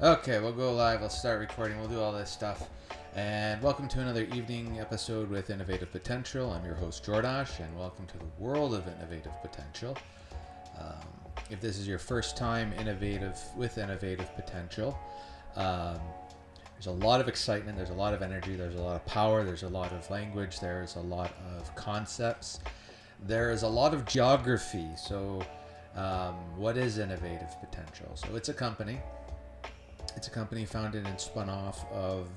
Okay, we'll go live. We'll start recording. We'll do all this stuff. And welcome to another evening episode with Innovative Potential. I'm your host, Jordash, and welcome to the world of innovative potential. If this is your first time with Innovative Potential, there's a lot of excitement, there's a lot of energy, there's a lot of power, there's a lot of language, there's a lot of concepts, there is a lot of geography. So, what is Innovative Potential? So, it's a company. It's a company founded and spun off of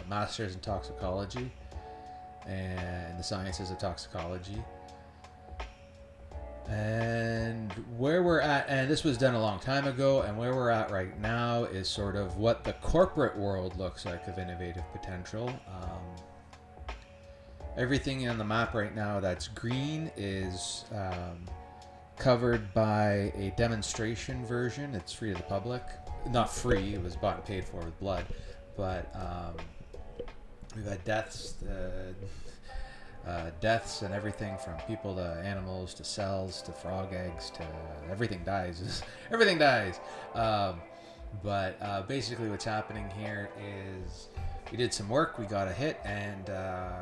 Masters in Toxicology and the Sciences of Toxicology. And where we're at, and this was done a long time ago, and where we're at right now is sort of what the corporate world looks like of innovative potential. Everything on the map right now that's green is covered by a demonstration version. It's free to the public. Not free, it was bought and paid for with blood. But we've had deaths and everything from people to animals to cells to frog eggs to everything dies. Everything dies. But basically what's happening here is we did some work, we got a hit, and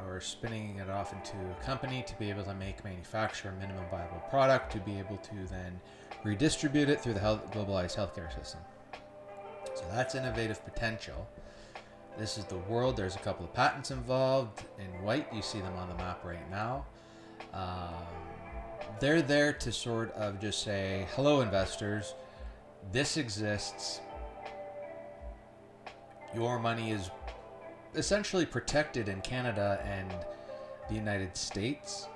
we're spinning it off into a company to be able to manufacture a minimum viable product to be able to then redistribute it through the globalized healthcare system. So that's innovative potential. This is the world. There's a couple of patents involved. In white, you see them on the map right now. They're there to sort of just say, hello, investors. This exists. Your money is essentially protected in Canada and the United States.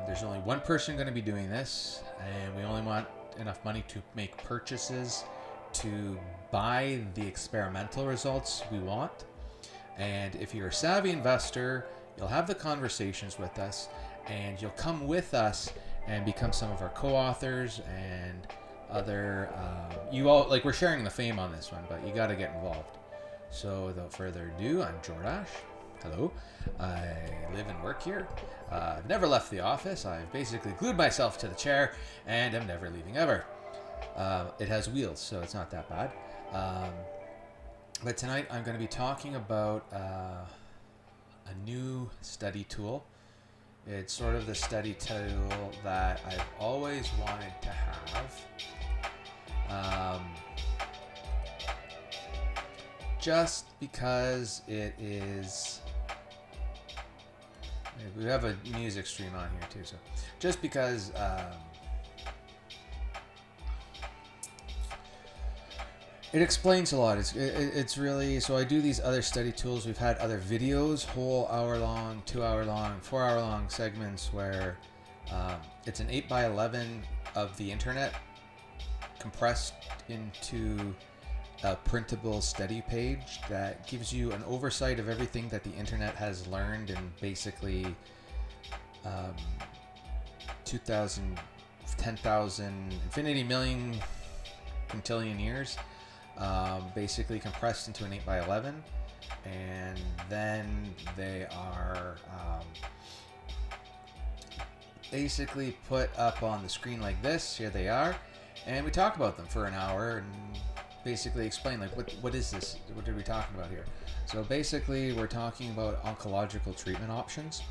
There's only one person going to be doing this, and we only want enough money to make purchases to buy the experimental results we want. And if you're a savvy investor, you'll have the conversations with us, and you'll come with us and become some of our co-authors and other. We're sharing the fame on this one, but you got to get involved. So without further ado, I'm Jordash. Hello. I live and work here. I've never left the office. I've basically glued myself to the chair and am never leaving ever. It has wheels, so it's not that bad. But tonight I'm going to be talking about a new study tool. It's sort of the study tool that I've always wanted to have. Just because it is... We have a music stream on here too, so just because... it explains a lot. It's really, so I do these other study tools. We've had other videos, whole hour long, 2 hour long, 4 hour long segments where it's an 8x11 of the internet compressed into a printable study page that gives you an oversight of everything that the internet has learned in basically 2,000, 10,000, infinity million quintillion years. Basically compressed into an 8x11, and then they are basically put up on the screen like this. Here they are, and we talk about them for an hour and basically explain like what is this, what are we talking about here. So basically we're talking about oncological treatment options,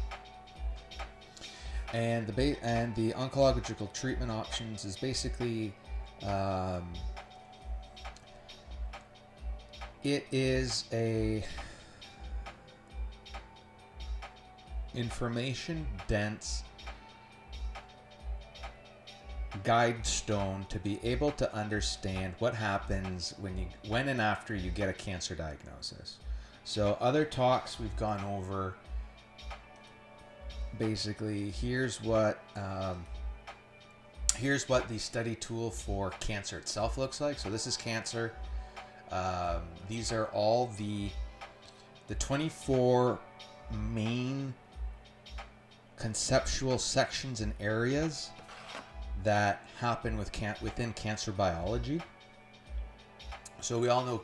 and the oncological treatment options is basically it is a information-dense guide stone to be able to understand what happens when and after you get a cancer diagnosis. So other talks we've gone over, basically here's what the study tool for cancer itself looks like. So this is cancer. These are all the 24 main conceptual sections and areas that happen within cancer biology. So we all know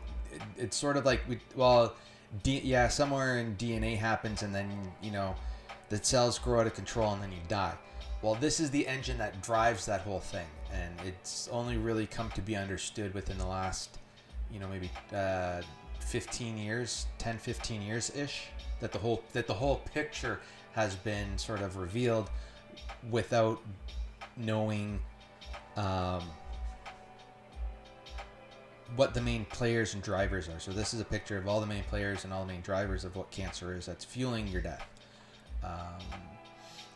it's sort of like somewhere in DNA happens, and then the cells grow out of control and then you die. Well, this is the engine that drives that whole thing, and it's only really come to be understood within the last maybe 15 years, 10, 15 years ish, that the whole picture has been sort of revealed without knowing what the main players and drivers are. So this is a picture of all the main players and all the main drivers of what cancer is that's fueling your death.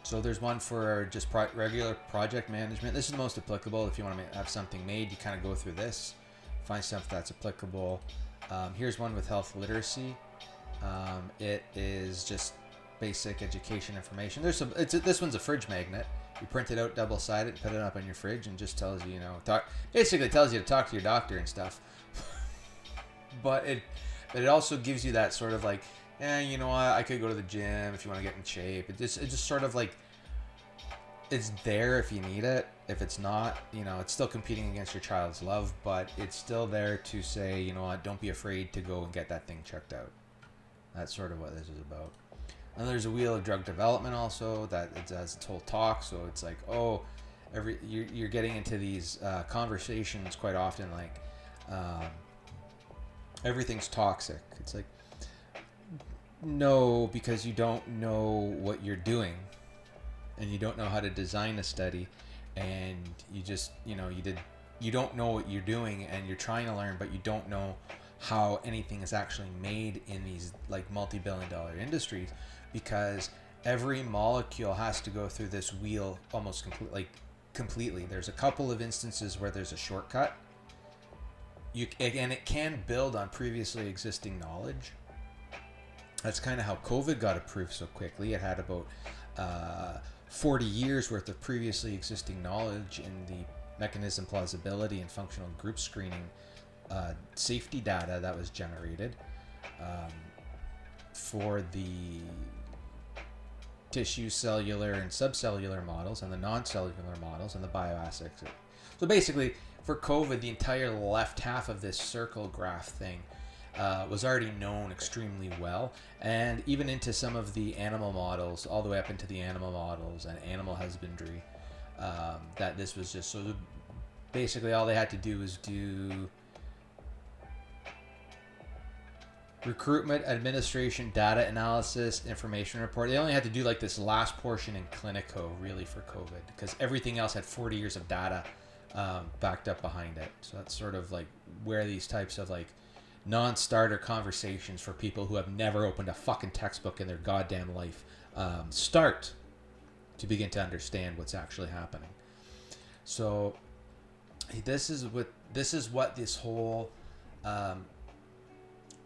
So there's one for just regular project management. This is the most applicable. If you want to have something made, you kind of go through this, find stuff that's applicable. Here's one with health literacy. It is just basic education information. This one's a fridge magnet. You print it out double-sided, put it up on your fridge, and just tells you, basically tells you to talk to your doctor and stuff. But it also gives you that sort of like, you know what, I could go to the gym if you want to get in shape. It just sort of like, it's there if you need it. If it's not, it's still competing against your child's love, but it's still there to say, you know what, don't be afraid to go and get that thing checked out. That's sort of what this is about. And there's a wheel of drug development also that it has its whole talk. So it's like, you're getting into these conversations quite often, like everything's toxic. It's like, no, because you don't know what you're doing, and you don't know how to design a study, and you just, you don't know what you're doing, and you're trying to learn, but you don't know how anything is actually made in these like multi-billion-dollar industries, because every molecule has to go through this wheel almost completely. There's a couple of instances where there's a shortcut. And it can build on previously existing knowledge. That's kind of how COVID got approved so quickly. It had about 40 years worth of previously existing knowledge in the mechanism plausibility and functional group screening safety data that was generated for the tissue, cellular, and subcellular models, and the non-cellular models, and the bioassays. So basically, for COVID, the entire left half of this circle graph thing was already known extremely well, and even into some of the animal models, all the way up into the animal models and animal husbandry, that this was just, so basically all they had to do was do recruitment, administration, data analysis, information report. They only had to do like this last portion in Clinico really for COVID, because everything else had 40 years of data backed up behind it. So that's sort of like where these types of like non-starter conversations for people who have never opened a fucking textbook in their goddamn life start to begin to understand what's actually happening. So this is what this whole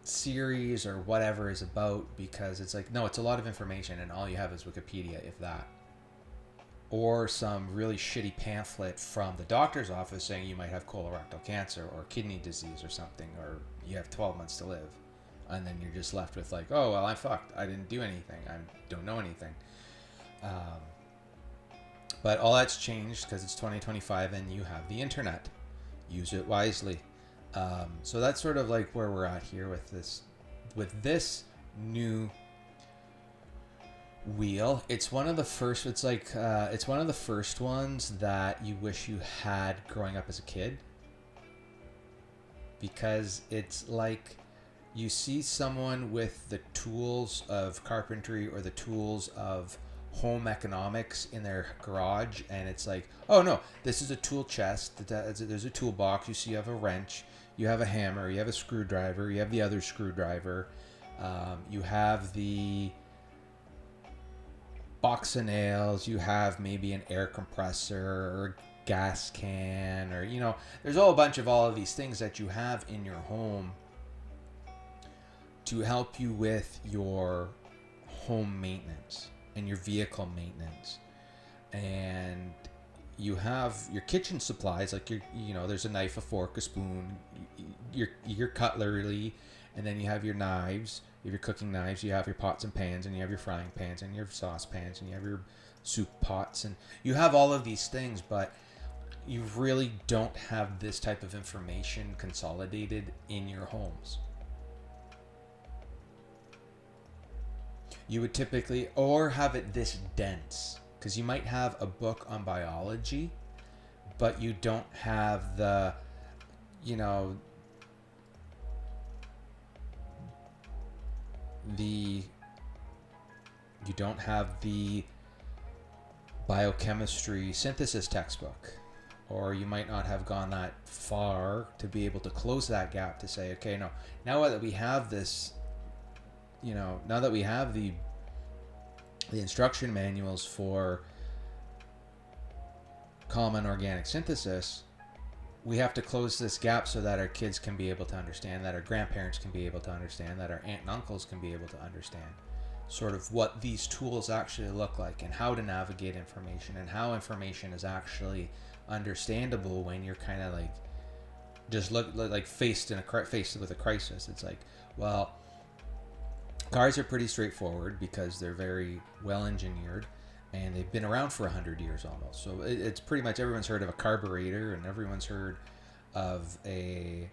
series or whatever is about, because it's like, no, it's a lot of information and all you have is Wikipedia, if that, or some really shitty pamphlet from the doctor's office saying you might have colorectal cancer or kidney disease or something, or you have 12 months to live, and then you're just left with like, oh well, I'm fucked, I didn't do anything, I don't know anything. But all that's changed because it's 2025 and you have the internet. Use it wisely. So that's sort of like where we're at here with this new wheel. It's one of the first. It's one of the first ones that you wish you had growing up as a kid, because it's like you see someone with the tools of carpentry or the tools of home economics in their garage, and it's like, oh no, this is a tool chest, there's a toolbox, you see you have a wrench, you have a hammer, you have a screwdriver, you have the other screwdriver, you have the box of nails, you have maybe an air compressor or gas can, or there's a whole bunch of all of these things that you have in your home to help you with your home maintenance and your vehicle maintenance. And you have your kitchen supplies, like there's a knife, a fork, a spoon, your cutlery, and then you have your knives, you have your cooking knives, you have your pots and pans, and you have your frying pans, and your saucepans, and you have your soup pots, and you have all of these things, but you really don't have this type of information consolidated in your homes. You would typically, or have it this dense, because you might have a book on biology, but you don't have the, the you don't have the biochemistry synthesis textbook, or you might not have gone that far to be able to close that gap to say, okay, no, now that we have this, now that we have the instruction manuals for common organic synthesis, we have to close this gap so that our kids can be able to understand, that our grandparents can be able to understand, that our aunt and uncles can be able to understand sort of what these tools actually look like and how to navigate information and how information is actually understandable when you're kind of like just like faced with a crisis. It's like, well, cars are pretty straightforward because they're very well engineered and they've been around for 100 years almost. So it's pretty much everyone's heard of a carburetor, and everyone's heard of a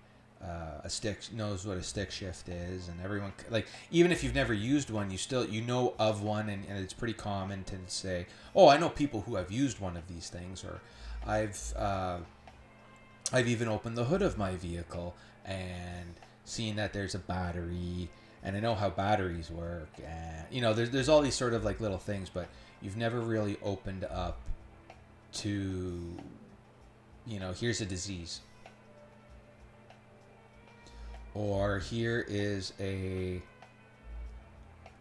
stick, knows what a stick shift is, and everyone, like, even if you've never used one, you know of one, and it's pretty common to say, oh, I know people who have used one of these things, or I've even opened the hood of my vehicle and seen that there's a battery, and I know how batteries work, and there's all these sort of like little things, but you've never really opened up to, here's a disease, or here is a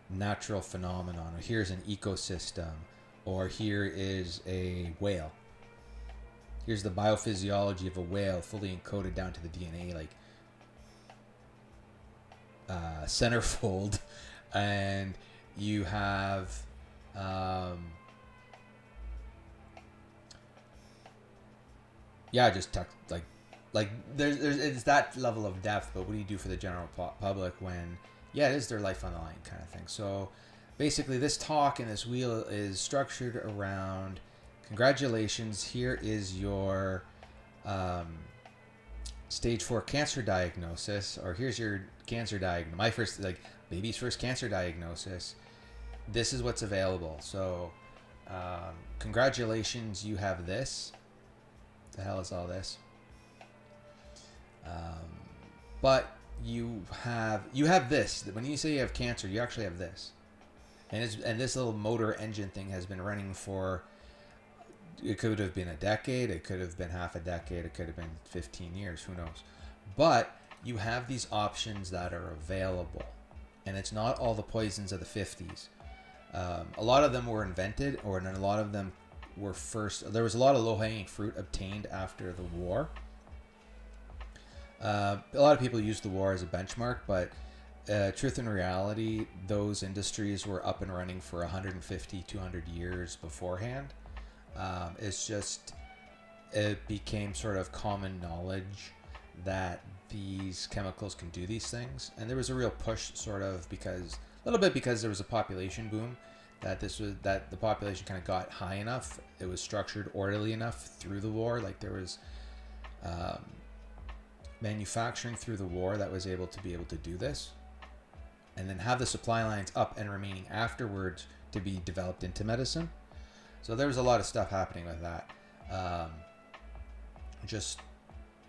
natural phenomenon, or here's an ecosystem, or here is a whale. Here's the biophysiology of a whale fully encoded down to the DNA, like centerfold, and you have like there's it's that level of depth. But what do you do for the general public when it is their life on the line kind of thing? So basically this talk and this wheel is structured around, congratulations, here is your stage 4 cancer diagnosis, or here's your cancer diagnosis, baby's first cancer diagnosis. This is what's available. So congratulations, you have this. The hell is all this? But you have this. When you say you have cancer, you actually have this, and this little motor engine thing has been running for, it could have been a decade, it could have been half a decade, it could have been 15 years, who knows. But you have these options that are available, and it's not all the poisons of the 50s. A lot of them were invented, or a lot of them were there was a lot of low-hanging fruit obtained after the war. A lot of people use the war as a benchmark, but truth and reality, those industries were up and running for 150, 200 years beforehand. It became sort of common knowledge that these chemicals can do these things, and there was a real push, sort of, because there was a population boom, that the population kind of got high enough, it was structured orderly enough through the war, like there was manufacturing through the war that was able to do this, and then have the supply lines up and remaining afterwards to be developed into medicine. So there was a lot of stuff happening with that. Just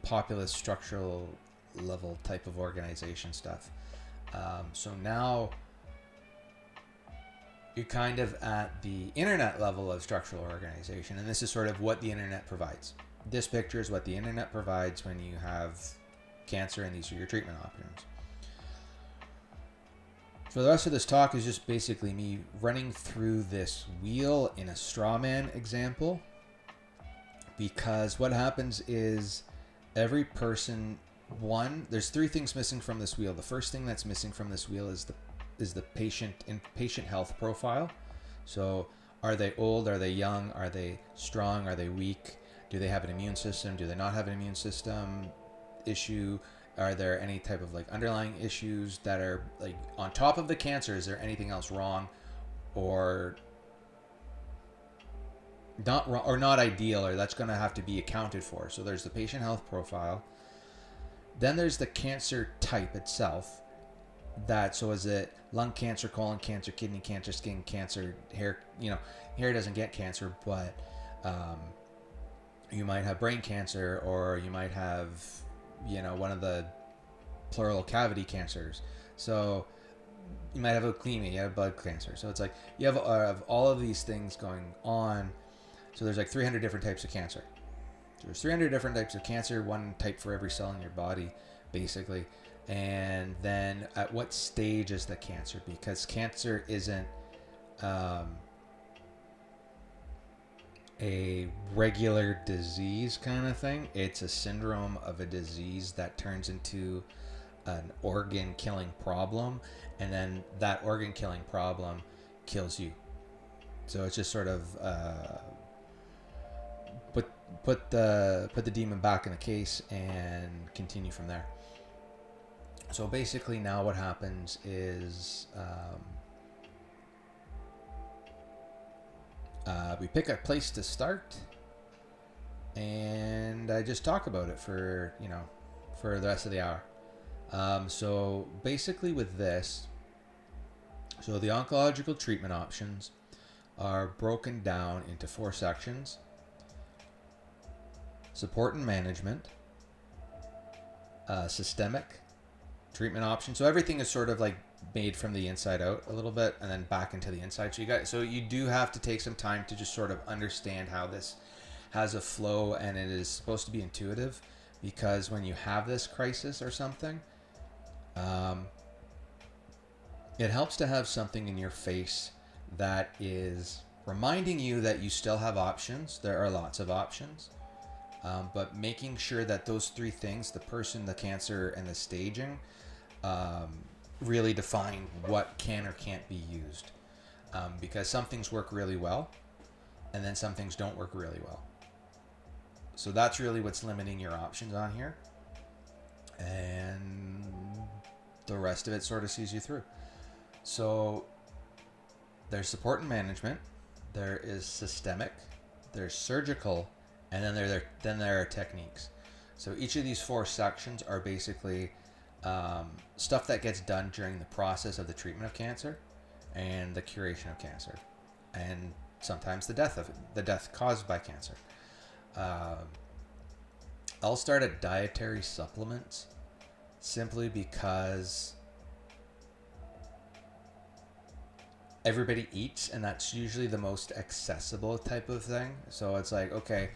populist structural level type of organization stuff. So now you're kind of at the internet level of structural organization, and this is sort of what the internet provides. This picture is what the internet provides when you have cancer, and these are your treatment options. So the rest of this talk is just basically me running through this wheel in a straw man example, because what happens is every person, there's three things missing from this wheel. The first thing that's missing from this wheel is the patient health profile. So are they old? Are they young? Are they strong? Are they weak? Do they have an immune system? Do they not have an immune system issue? Are there any type of like underlying issues that are like on top of the cancer? Is there anything else wrong, or not wrong, or not ideal, or that's going to have to be accounted for? So there's the patient health profile. Then there's the cancer type itself. So is it lung cancer, colon cancer, kidney cancer, skin cancer, hair? Hair doesn't get cancer, but you might have brain cancer, or you might have one of the pleural cavity cancers. So you might have leukemia, you have blood cancer. So it's like you have all of these things going on. So there's like 300 different types of cancer. So there's 300 different types of cancer, one type for every cell in your body, basically. And then at what stage is the cancer? Because cancer isn't a regular disease kind of thing. It's a syndrome of a disease that turns into an organ killing problem, and then that organ killing problem kills you. So it's just sort of put the demon back in the case and continue from there. So basically now what happens is we pick a place to start, and I just talk about it for the rest of the hour. So basically with this, so the oncological treatment options are broken down into 4 sections: support and management, systemic, treatment options. So everything is sort of like made from the inside out a little bit and then back into the inside. So you do have to take some time to just sort of understand how this has a flow, and it is supposed to be intuitive, because when you have this crisis or something, it helps to have something in your face that is reminding you that you still have options. There are lots of options, but making sure that those 3 things, the person, the cancer, and the staging, really define what can or can't be used, because some things work really well and then some things don't work really well. So that's really what's limiting your options on here, and the rest of it sort of sees you through. So there's support and management, there is systemic, there's surgical, and then there are techniques. So each of these 4 sections are basically stuff that gets done during the process of the treatment of cancer and the curation of cancer, and sometimes the death caused by cancer. I'll start at dietary supplements, simply because everybody eats, and that's usually the most accessible type of thing. So it's like, okay,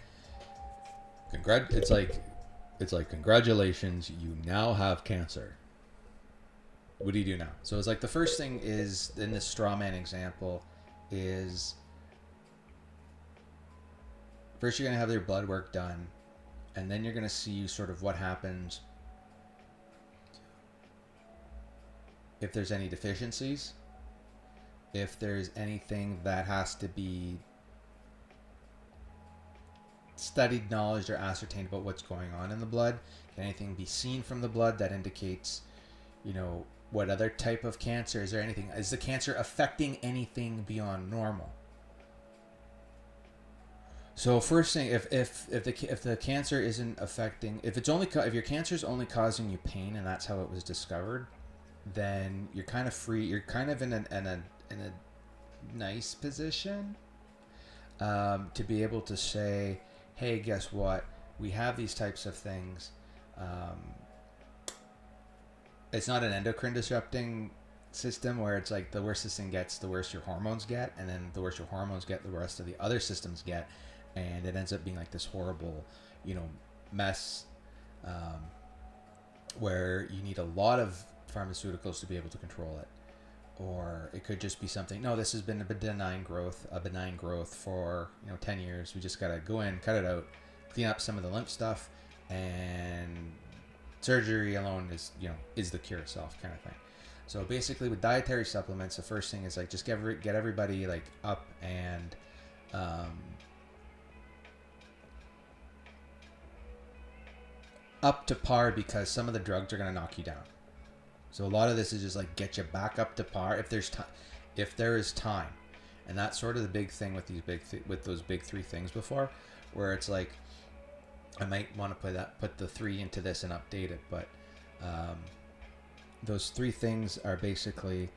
it's like congratulations, you now have cancer. What do you do now? So it's like the first thing is, in this straw man example, is first you're going to have your blood work done, and then you're going to see sort of what happens if there's any deficiencies, if there's anything that has to be studied, knowledge, or ascertained about what's going on in the blood. Can anything be seen from the blood that indicates, what other type of cancer? Is the cancer affecting anything beyond normal? So first thing, if the cancer isn't affecting, if your cancer is only causing you pain, and that's how it was discovered, then you're kind of free. You're kind of in a nice position to be able to say, hey, guess what? We have these types of things. It's not an endocrine disrupting system where it's like the worse this thing gets, the worse your hormones get, and then the worse your hormones get, the rest of the other systems get, and it ends up being like this horrible, mess where you need a lot of pharmaceuticals to be able to control it. Or it could just be something, no, this has been a benign growth for 10 years. We just got to go in, cut it out, clean up some of the lymph stuff, and surgery alone is the cure itself, kind of thing. So basically with dietary supplements, the first thing is like just get everybody like up and up to par, because some of the drugs are going to knock you down. So a lot of this is just like get you back up to par if there is time. And that's sort of the big thing with those big 3 things before, where it's like I might want to put the 3 into this and update it, but those 3 things are basically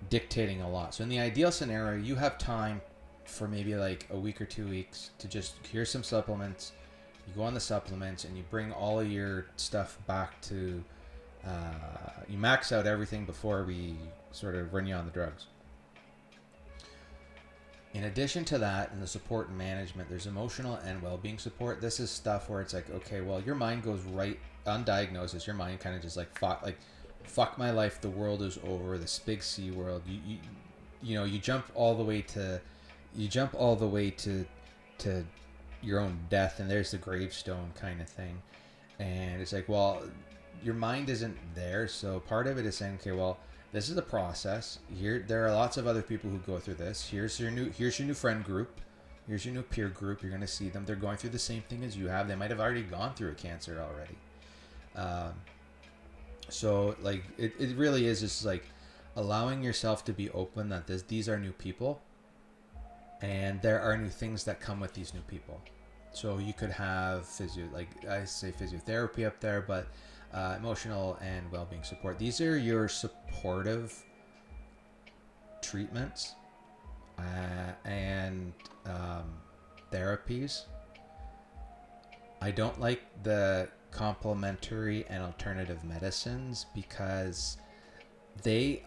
dictating a lot. So in the ideal scenario, you have time for maybe like a week or 2 weeks to just, here's some supplements. You go on the supplements and you bring all of your stuff back to You max out everything before we sort of run you on the drugs. In addition to that, in the support and management, there's emotional and well-being support. This is stuff where it's like, okay, well, your mind goes right on diagnosis. Your mind kind of just fuck my life. The world is over. This big C world. You jump all the way to your own death, and there's the gravestone kind of thing. And it's like, well, your mind isn't there. So part of it is saying, okay, well, this is the process. Here, there are lots of other people who go through this. Here's your new friend group. Here's your new peer group. You're going to see them. They're going through the same thing as you have. They might have already gone through a cancer already. So like it really is just like allowing yourself to be open that these are new people, and there are new things that come with these new people. So you could have physiotherapy up there, but emotional and well-being support. These are your supportive treatments and therapies. I don't like the complementary and alternative medicines because they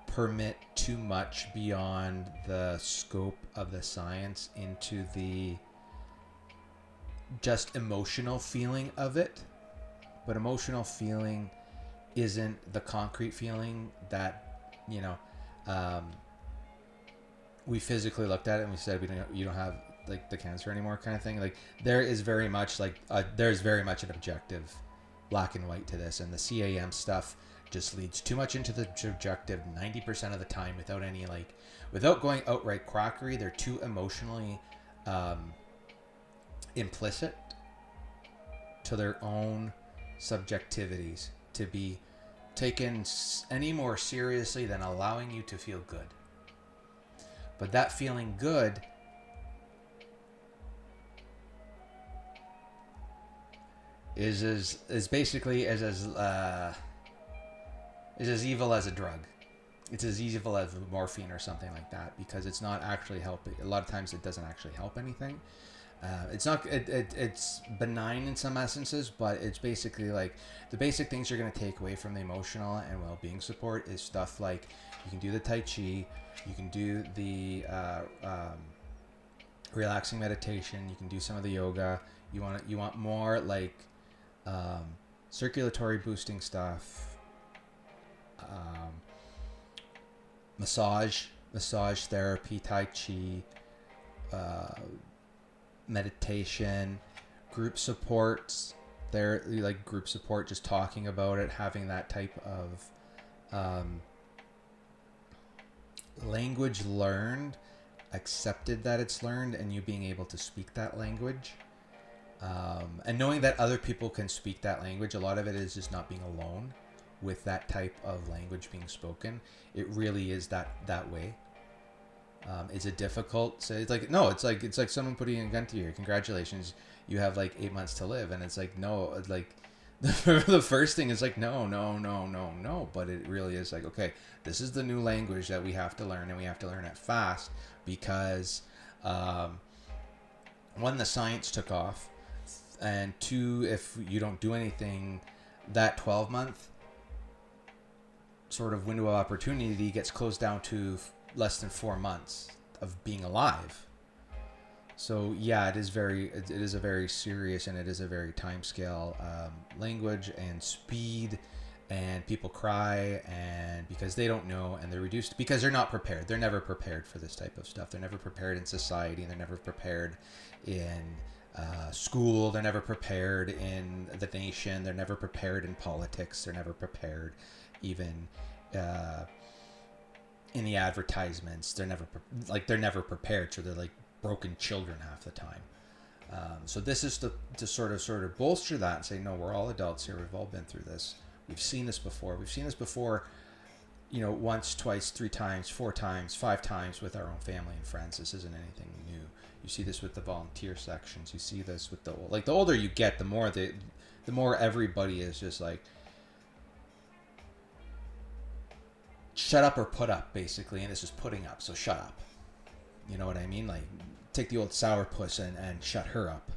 permit too much beyond the scope of the science into the just emotional feeling of it. But emotional feeling isn't the concrete feeling that, we physically looked at it and we said, you don't have like the cancer anymore kind of thing. Like there is very much there's very much an objective black and white to this. And the CAM stuff just leads too much into the subjective 90% of the time without going outright quackery. They're too emotionally implicit to their own subjectivities to be taken any more seriously than allowing you to feel good. But that feeling good is basically as evil as a drug. It's as evil as morphine or something like that, because it's not actually helping. A lot of times it doesn't actually help anything. It's benign in some essences, but it's basically like the basic things you're going to take away from the emotional and well-being support is stuff like you can do the Tai Chi, you can do the relaxing meditation, you can do some of the yoga. You want more like circulatory boosting stuff, massage therapy, Tai Chi, meditation, group supports. They're like group support, just talking about it, having that type of language learned, accepted that it's learned, and you being able to speak that language, and knowing that other people can speak that language. A lot of it is just not being alone with that type of language being spoken. It really is that way. Is it difficult? So it's like someone putting a gun to you. Congratulations, you have like 8 months to live, and it's like no, it's like the first thing is like no. But it really is like, okay, this is the new language that we have to learn, and we have to learn it fast because one, the science took off, and two, if you don't do anything, that 12-month sort of window of opportunity gets closed down to less than 4 months of being alive. So yeah, it is a very serious, and it is a very timescale language and speed, and people cry, and because they don't know, and they're reduced because they're not prepared. They're never prepared for this type of stuff. They're never prepared in society, and they're never prepared in school. They're never prepared in the nation. They're never prepared in politics. They're never prepared even in the advertisements. They're never prepared. So they're like broken children half the time. So this is to sort of bolster that and say, no, we're all adults here. We've all been through this. We've seen this before. Once, twice, 3 times, 4 times, 5 times with our own family and friends. This isn't anything new. You see this with the volunteer sections. You see this with the older you get, the more everybody is just like, shut up or put up, basically, and this is putting up, so shut up. You know what I mean? Like, take the old sourpuss and shut her up.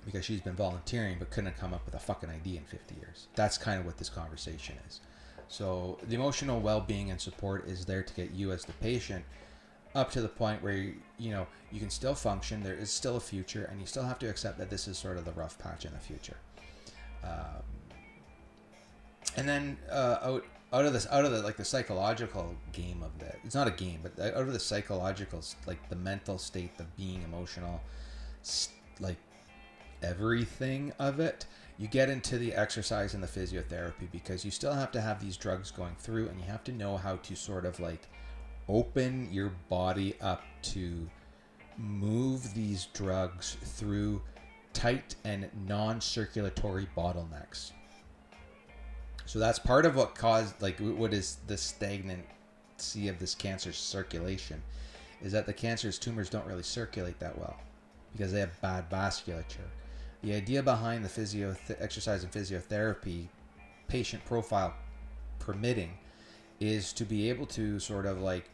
because she's been volunteering but couldn't come up with a fucking idea in 50 years. That's kind of what this conversation is. So the emotional well-being and support is there to get you as the patient up to the point where you can still function. There is still a future, and you still have to accept that this is sort of the rough patch in the future. And then out of the like the psychological game of that, it's not a game, but out of the psychological, like the mental state, the being emotional, like everything of it, you get into the exercise and the physiotherapy, because you still have to have these drugs going through, and you have to know how to sort of like open your body up to move these drugs through tight and non-circulatory bottlenecks. So that's part of what caused, like, what is the stagnancy of this cancer's circulation, is that the cancer's tumors don't really circulate that well because they have bad vasculature. The idea behind the exercise and physiotherapy, patient profile permitting, is to be able to sort of like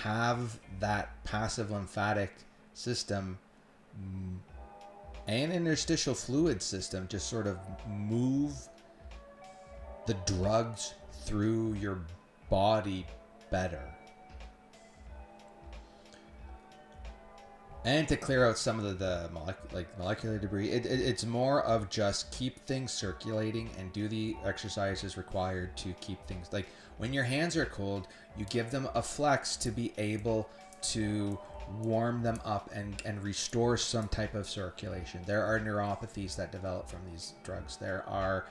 have that passive lymphatic system and interstitial fluid system just sort of move the drugs through your body better, and to clear out some of the molecular debris. It's more of just keep things circulating and do the exercises required to keep things, like when your hands are cold, you give them a flex to be able to warm them up and restore some type of circulation. There are neuropathies that develop from these drugs. There are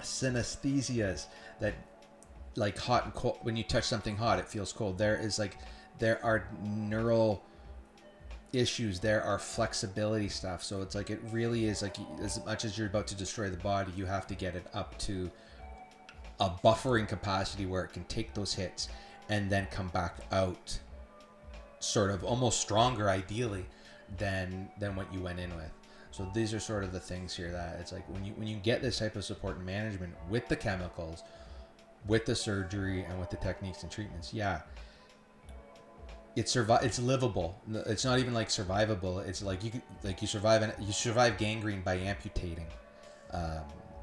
synesthesias that, like hot and cold, when you touch something hot it feels cold. There are neural issues, there are flexibility stuff. So it's like, it really is like, as much as you're about to destroy the body, you have to get it up to a buffering capacity where it can take those hits and then come back out sort of almost stronger, ideally, than what you went in with. So these are sort of the things here that it's like, when you get this type of support and management with the chemicals, with the surgery, and with the techniques and treatments, yeah, it's livable. It's not even like survivable. It's like you survive gangrene by amputating.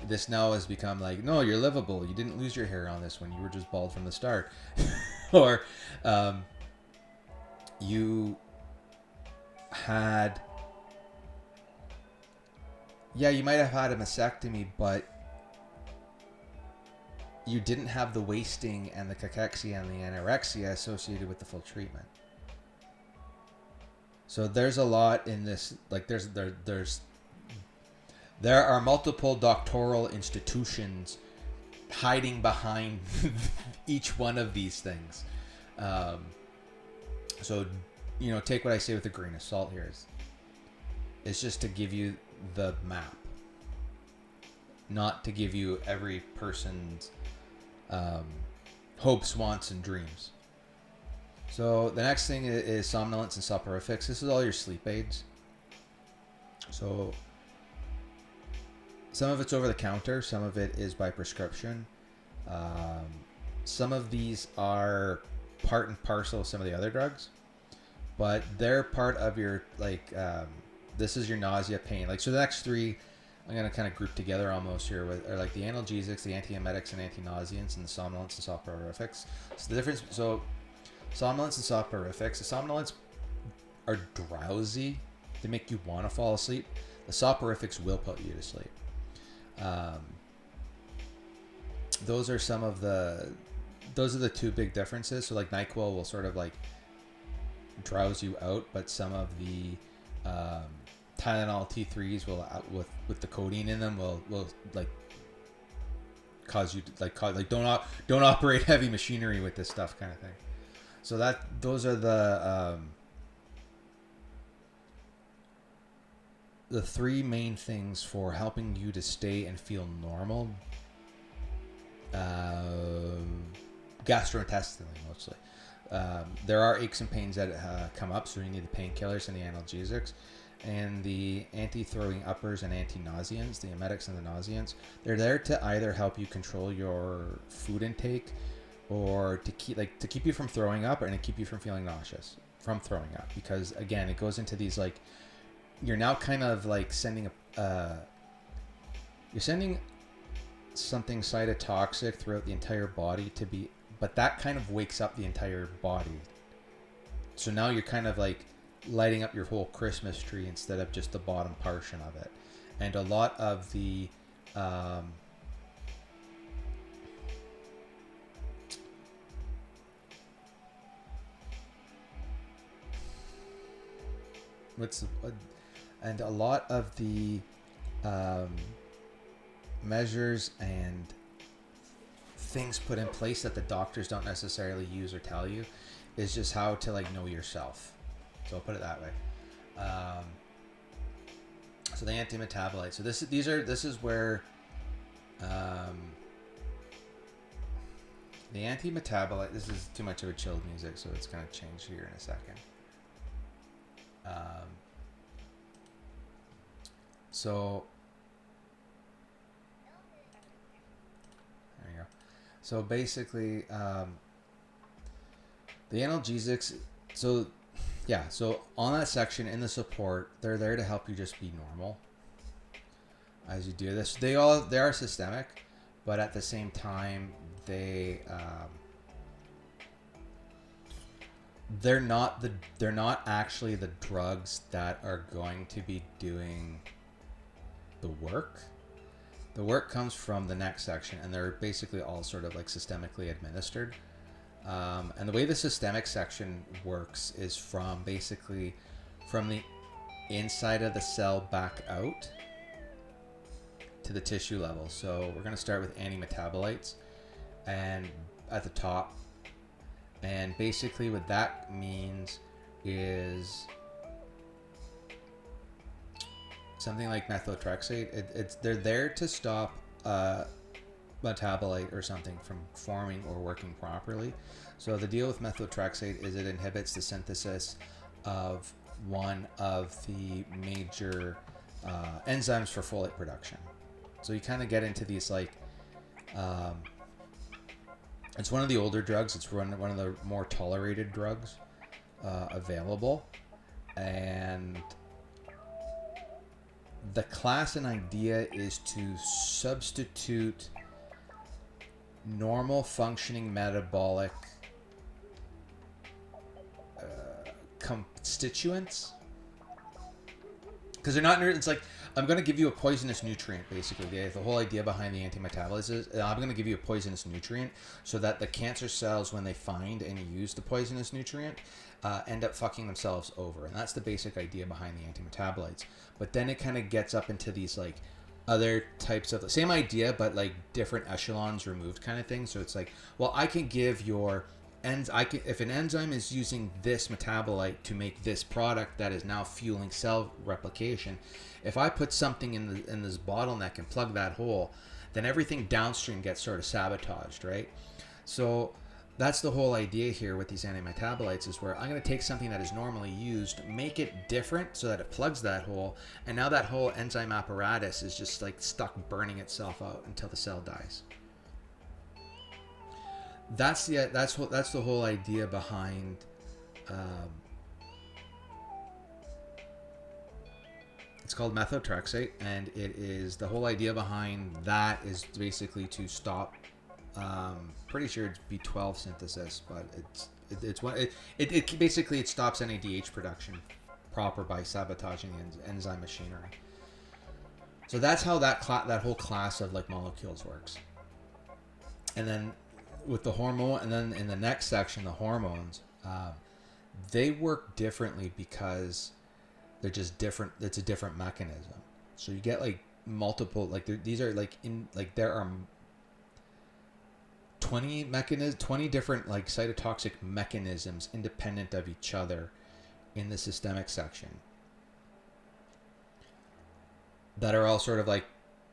This now has become like, no, you're livable. You didn't lose your hair on this one. You were just bald from the start. Or you had, yeah, you might have had a mastectomy, but you didn't have the wasting and the cachexia and the anorexia associated with the full treatment. So there's a lot in this. Like there are multiple doctoral institutions hiding behind each one of these things. So, take what I say with a grain of salt here. It's just to give you the map, not to give you every person's hopes, wants, and dreams. So the next thing is somnolence and soporifics. This is all your sleep aids. So some of it's over the counter, some of it is by prescription. Some of these are part and parcel of some of the other drugs, but they're part of your, this is your nausea, pain. So the next three I'm going to kind of group together almost here are like the analgesics, the antiemetics and antinauseants, and the somnolence and soporifics. So the difference, somnolence and soporifics. The somnolence are drowsy. They make you want to fall asleep. The soporifics will put you to sleep. Those are the two big differences. So like NyQuil will sort of like drowse you out, but some of the Tylenol T3s will, with the codeine in them, will like cause you to don't operate heavy machinery with this stuff, kind of thing. So those are the three main things for helping you to stay and feel normal. Gastrointestinally, mostly. There are aches and pains that come up, so you need the painkillers and the analgesics. And the anti-throwing uppers and anti-nauseants, the emetics and the nauseants, they're there to either help you control your food intake, or to keep you from throwing up, and to keep you from feeling nauseous from throwing up. Because again, it goes into these you're now kind of like sending you're sending something cytotoxic throughout the entire body to be, but that kind of wakes up the entire body. So now you're kind of like lighting up your whole Christmas tree instead of just the bottom portion of it. And a lot of the and a lot of the measures and things put in place that the doctors don't necessarily use or tell you is just how to like know yourself. So I'll put it that way. So the anti-metabolites. So this is where the anti-metabolite. This is too much of a chilled music, so it's gonna change here in a second. So there you go. So basically, the analgesics. So yeah. So on that section in the support, they're there to help you just be normal as you do this. They are systemic, but at the same time, they're not actually the drugs that are going to be doing the work. The work comes from the next section, and they're basically all sort of like systemically administered. And the way the systemic section works is from the inside of the cell back out to the tissue level. So we're going to start with anti-metabolites and at the top. And basically what that means is something like methotrexate. They're there to stop metabolite or something from forming or working properly. So the deal with methotrexate is it inhibits the synthesis of one of the major enzymes for folate production. So you kind of get into these like it's one of the older drugs. It's one of the more tolerated drugs available, and the class and idea is to substitute normal functioning metabolic constituents, because they're not. It's like I'm going to give you a poisonous nutrient. Basically, the whole idea behind the anti-metabolites is I'm going to give you a poisonous nutrient so that the cancer cells, when they find and use the poisonous nutrient, end up fucking themselves over. And that's the basic idea behind the anti-metabolites. But then it kind of gets up into these like other types of the same idea, but like different echelons removed kind of thing. So it's like, well, I can give your if an enzyme is using this metabolite to make this product that is now fueling cell replication, if I put something in this bottleneck and plug that hole, then everything downstream gets sort of sabotaged, right? So that's the whole idea here with these antimetabolites, is where I'm going to take something that is normally used, make it different so that it plugs that hole, and now that whole enzyme apparatus is just like stuck burning itself out until the cell dies. That's the whole idea behind it's called methotrexate, and it is the whole idea behind that is basically to stop pretty sure it's B12 synthesis, but it basically it stops NADH production proper by sabotaging the enzyme machinery. So that's how that whole class of like molecules works. And then with the hormone, and then in the next section, the hormones, they work differently because they're just different. It's a different mechanism. So you get like multiple, like these are like there are 20 different like cytotoxic mechanisms independent of each other in the systemic section that are all sort of like,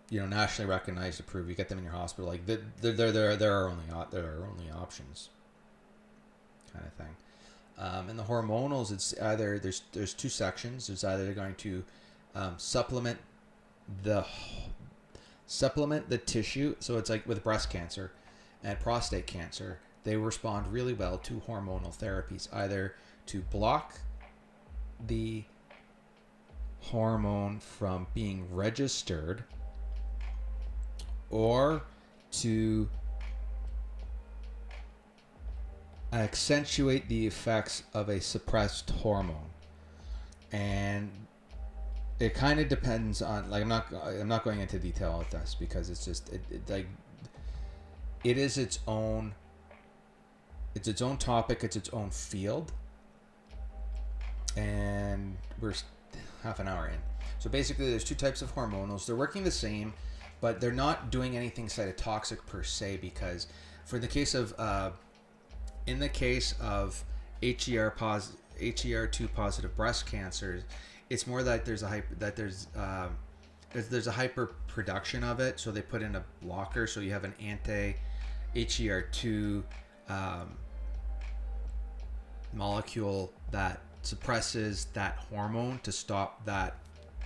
you know, nationally recognized, approved. You get them in your hospital. Like there are only options, kind of thing. And the hormonals, it's either there's two sections. There's either they're going to supplement the tissue. So it's like with breast cancer and prostate cancer, they respond really well to hormonal therapies, either to block the hormone from being registered or to accentuate the effects of a suppressed hormone. And it kind of depends on, like, I'm not going into detail with this because it's just it is its own topic, it's its own field, and we're half an hour in. So basically there's two types of hormonals. They're working the same, but they're not doing anything cytotoxic per se, because for the case of in the case of HER2 positive breast cancers, it's more that there's a hyper production of it, so they put in a blocker, so you have an anti HER2 molecule that suppresses that hormone to stop that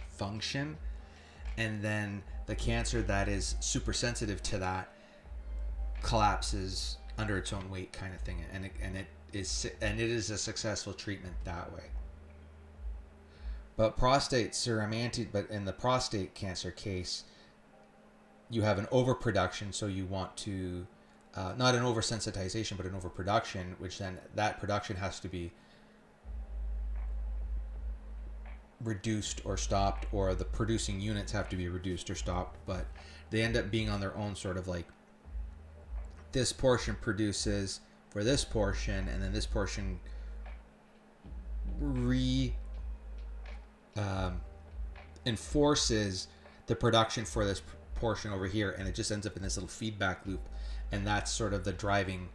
function, and then the cancer that is super sensitive to that collapses under its own weight, kind of thing, and it is a successful treatment that way. But but in the prostate cancer case, you have an overproduction, so you want to not an oversensitization, but an overproduction, which then that production has to be reduced or stopped, or the producing units have to be reduced or stopped, but they end up being on their own, sort of like this portion produces for this portion, and then this portion enforces the production for this portion over here, and it just ends up in this little feedback loop, and that's sort of the driving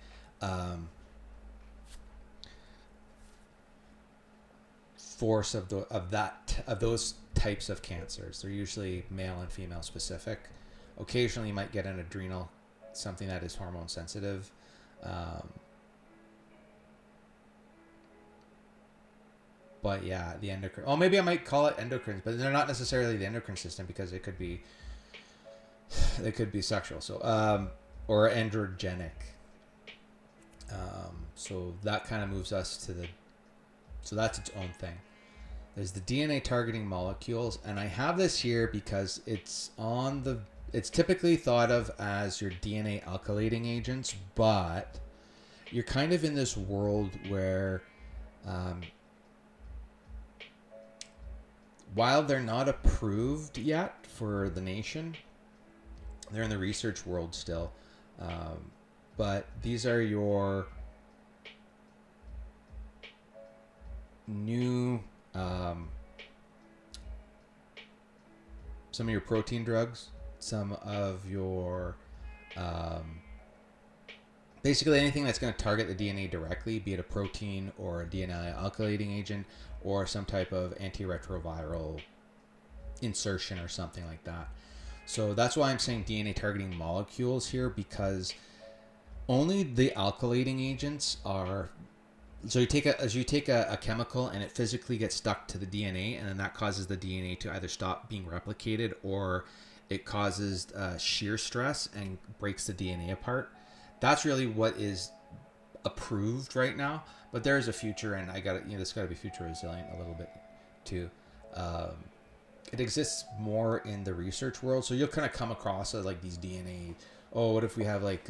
force of those types of cancers. They're usually male and female specific. Occasionally you might get an adrenal, something that is hormone sensitive. But yeah, the endocrine. Oh, maybe I might call it endocrine, but they're not necessarily the endocrine system, because they could be sexual. So or androgenic. So that kind of moves us to so that's its own thing. There's the DNA targeting molecules, and I have this here because it's typically thought of as your DNA alkylating agents, but you're kind of in this world where while they're not approved yet for the nation, they're in the research world still. But these are your new some of your protein drugs, some of your basically anything that's going to target the DNA directly, be it a protein or a DNA alkylating agent or some type of antiretroviral insertion or something like that. So that's why I'm saying DNA targeting molecules here, because only the alkylating agents are. So you take a chemical and it physically gets stuck to the DNA, and then that causes the DNA to either stop being replicated, or it causes shear stress and breaks the DNA apart. That's really what is approved right now. But there is a future, and this got to be future resilient a little bit too. It exists more in the research world, so you'll kind of come across like these DNA. Oh, what if we have like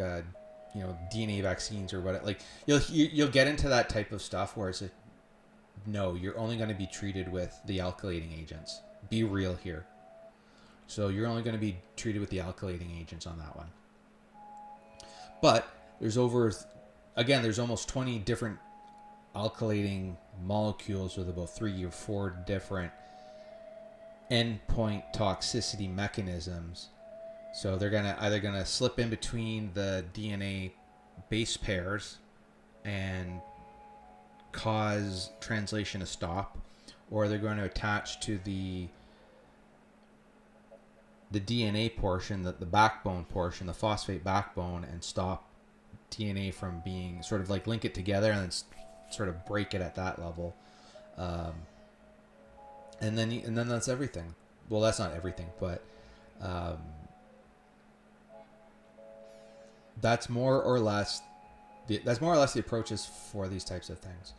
DNA vaccines or what? Like you'll get into that type of stuff where it's no, you're only going to be treated with the alkylating agents. Be real here. So you're only going to be treated with the alkylating agents on that one. But there's almost 20 different alkylating molecules with about 3 or 4 different endpoint toxicity mechanisms. So they're either gonna slip in between the DNA base pairs and cause translation to stop, or they're going to attach to the DNA portion, the backbone portion, the phosphate backbone, and stop DNA from being sort of like link it together and then sort of break it at that level. And then that's everything. Well, that's not everything, but that's more or less the approaches for these types of things.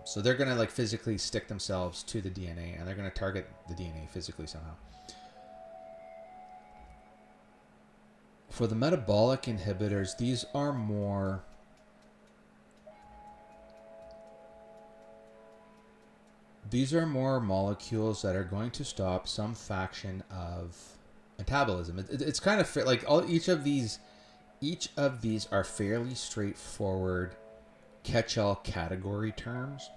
So they're going to like physically stick themselves to the DNA, and they're going to target the DNA physically somehow. For the metabolic inhibitors, these are more molecules that are going to stop some faction of metabolism. It's kind of like each of these are fairly straightforward catch-all category terms,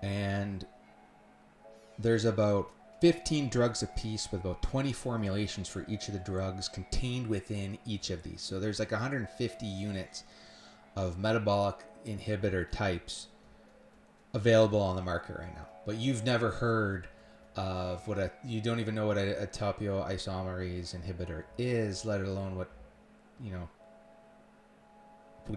and there's about 15 drugs apiece with about 20 formulations for each of the drugs contained within each of these. So there's like 150 units of metabolic inhibitor types available on the market right now. But you've never heard of you don't even know what a topoisomerase inhibitor is, let alone what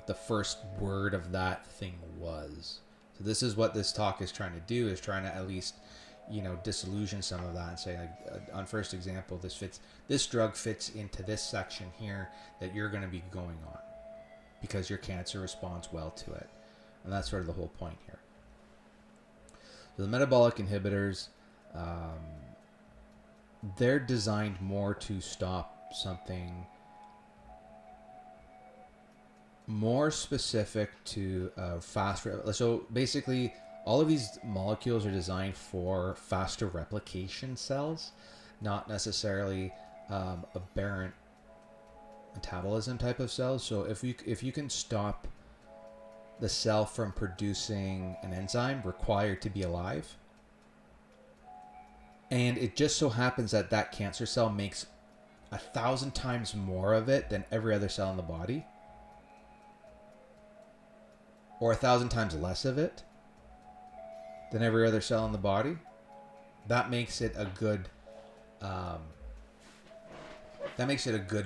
the first word of that thing was. So this is what this talk is trying to do, is trying to at least disillusion some of that and say, like, on first example, this drug fits into this section here that you're going to be going on because your cancer responds well to it. And that's sort of the whole point here. So the metabolic inhibitors, they're designed more to stop something more specific to so basically all of these molecules are designed for faster replication cells, not necessarily aberrant metabolism type of cells. So if you can stop the cell from producing an enzyme required to be alive, and it just so happens that cancer cell makes 1,000 times more of it than every other cell in the body, or 1,000 times less of it than every other cell in the body, that makes it a good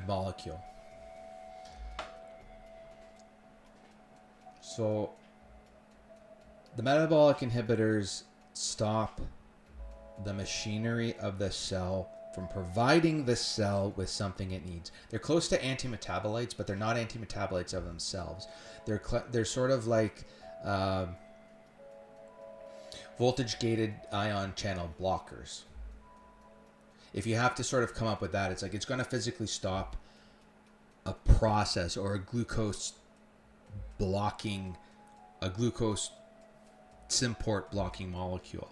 molecule. So the metabolic inhibitors stop the machinery of the cell from providing the cell with something it needs. They're close to antimetabolites, but they're not antimetabolites of themselves. They're sort of like voltage-gated ion channel blockers. If you have to sort of come up with that, it's like it's going to physically stop a process or a glucose symport blocking molecule,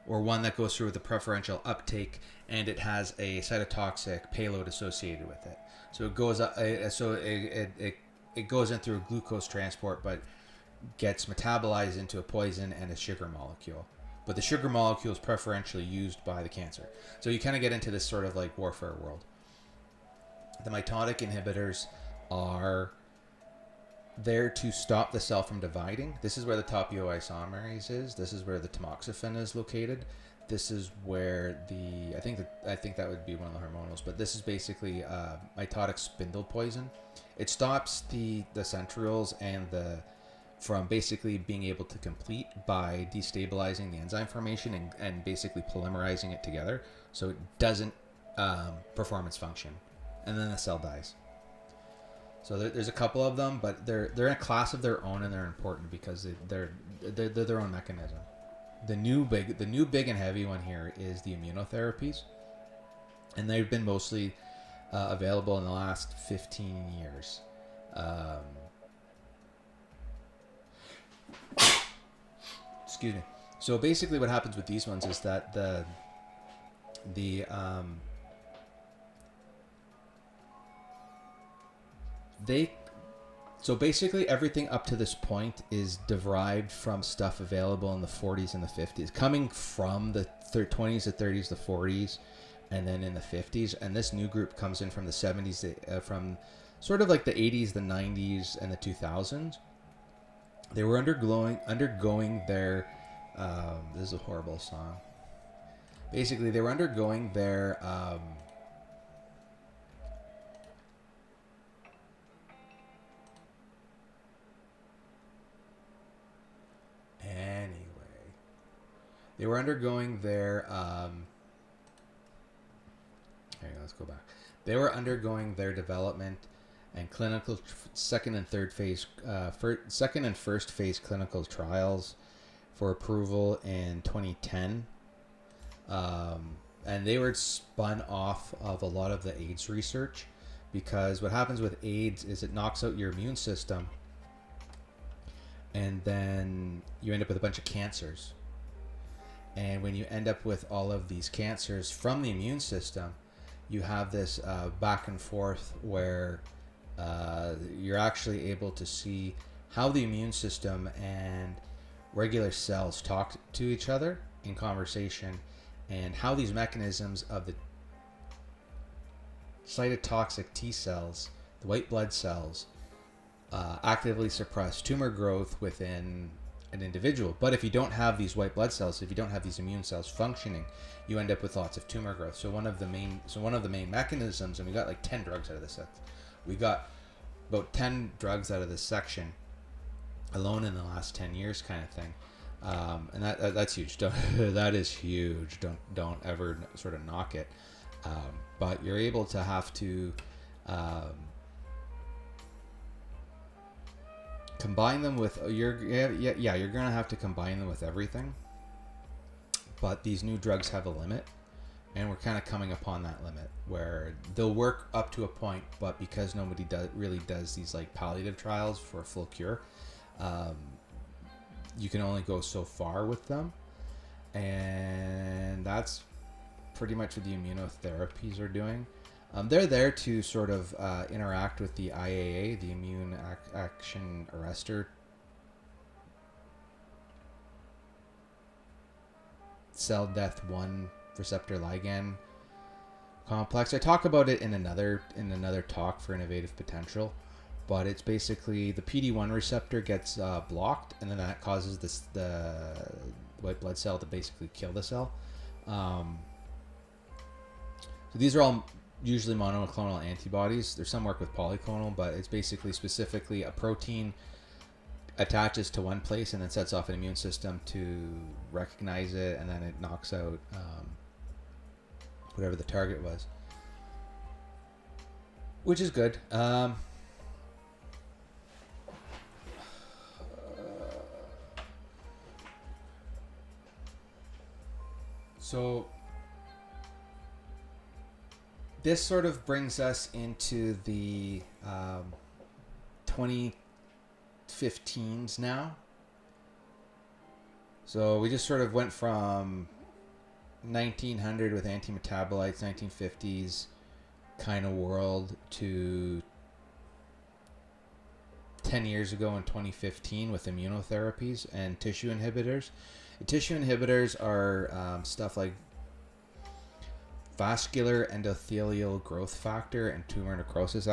or one that goes through with a preferential uptake and it has a cytotoxic payload associated with it. So it goes it goes in through a glucose transport, but gets metabolized into a poison and a sugar molecule. But the sugar molecule is preferentially used by the cancer. So you kind of get into this sort of like warfare world. The mitotic inhibitors are there to stop the cell from dividing. This is where the topoisomerase is. This is where the tamoxifen is located. This is where I think that would be one of the hormonals, but this is basically mitotic spindle poison. It stops the centrioles and from basically being able to complete by destabilizing the enzyme formation and basically polymerizing it together, so it doesn't perform its function, and then the cell dies. So there's a couple of them, but they're in a class of their own, and they're important because they're their own mechanism. The new big and heavy one here is the immunotherapies, and they've been mostly available in the last 15 years. Excuse me. So basically, what happens with these ones is that so basically everything up to this point is derived from stuff available in the 40s and the 50s, coming from the 20s, the 30s, the 40s, and then in the 50s. And this new group comes in from the 70s, from sort of like the 80s, the 90s, and the 2000s. They were undergoing their this is a horrible song. Basically, they were undergoing their They were undergoing their let's go back. They were undergoing their development and second and third phase, second and first phase clinical trials for approval in 2010. And they were spun off of a lot of the AIDS research, because what happens with AIDS is it knocks out your immune system, and then you end up with a bunch of cancers. And when you end up with all of these cancers from the immune system, you have this back and forth where you're actually able to see how the immune system and regular cells talk to each other in conversation, and how these mechanisms of the cytotoxic T cells, the white blood cells, actively suppress tumor growth within an individual. But if you don't have these white blood cells, if you don't have these immune cells functioning, you end up with lots of tumor growth. So one of the main mechanisms, and we got like 10 drugs out of this. We got about 10 drugs out of this section alone in the last 10 years, kind of thing. And that's huge. That is huge. Don't ever sort of knock it. But you're able to have to combine them with you're gonna have to combine them with everything. But these new drugs have a limit, and we're kind of coming upon that limit where they'll work up to a point, but because nobody really does these like palliative trials for a full cure, you can only go so far with them. And that's pretty much what the immunotherapies are doing. They're there to sort of interact with the IAA, the immune action arrestor cell death 1 receptor ligand complex. I talk about it in another talk for innovative potential, but it's basically the PD-1 receptor gets blocked, and then that causes the white blood cell to basically kill the cell. So these are all usually monoclonal antibodies. There's some work with polyclonal, but it's basically specifically a protein attaches to one place and then sets off an immune system to recognize it, and then it knocks out whatever the target was, which is good. So this sort of brings us into the 2015s now. So we just sort of went from 1900 with anti-metabolites, 1950s kind of world, to 10 years ago in 2015 with immunotherapies and tissue inhibitors. The tissue inhibitors are stuff like vascular endothelial growth factor and tumor necrosis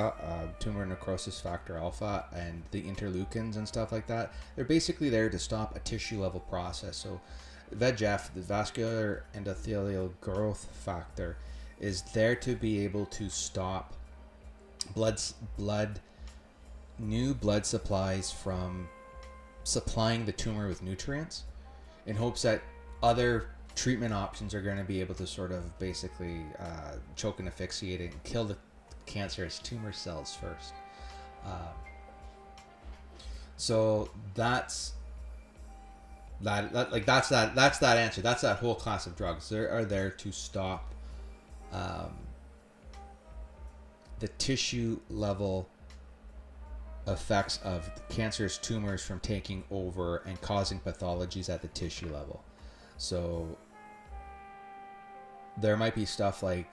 factor alpha, and the interleukins and stuff like that. They're basically there to stop a tissue level process. So VEGF, the vascular endothelial growth factor, is there to be able to stop new blood supplies from supplying the tumor with nutrients, in hopes that other treatment options are going to be able to sort of basically choke and asphyxiate it and kill the cancerous tumor cells first. So that's that answer. That's that whole class of drugs. They are there to stop the tissue level effects of cancerous tumors from taking over and causing pathologies at the tissue level. So there might be stuff like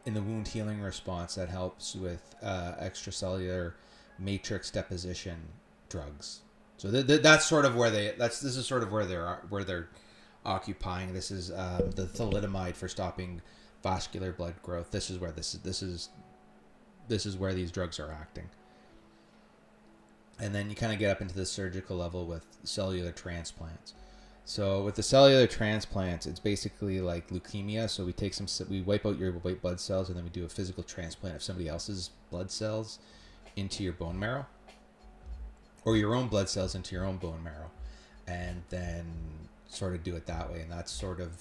in the wound healing response that helps with extracellular matrix deposition drugs. So that's sort of where this is sort of where they're occupying. This is the thalidomide for stopping vascular blood growth. This is where this is where these drugs are acting. And then you kind of get up into the surgical level with cellular transplants. So with the cellular transplants, it's basically like leukemia. So we wipe out your white blood cells, and then we do a physical transplant of somebody else's blood cells into your bone marrow, or your own blood cells into your own bone marrow, and then sort of do it that way. And that's sort of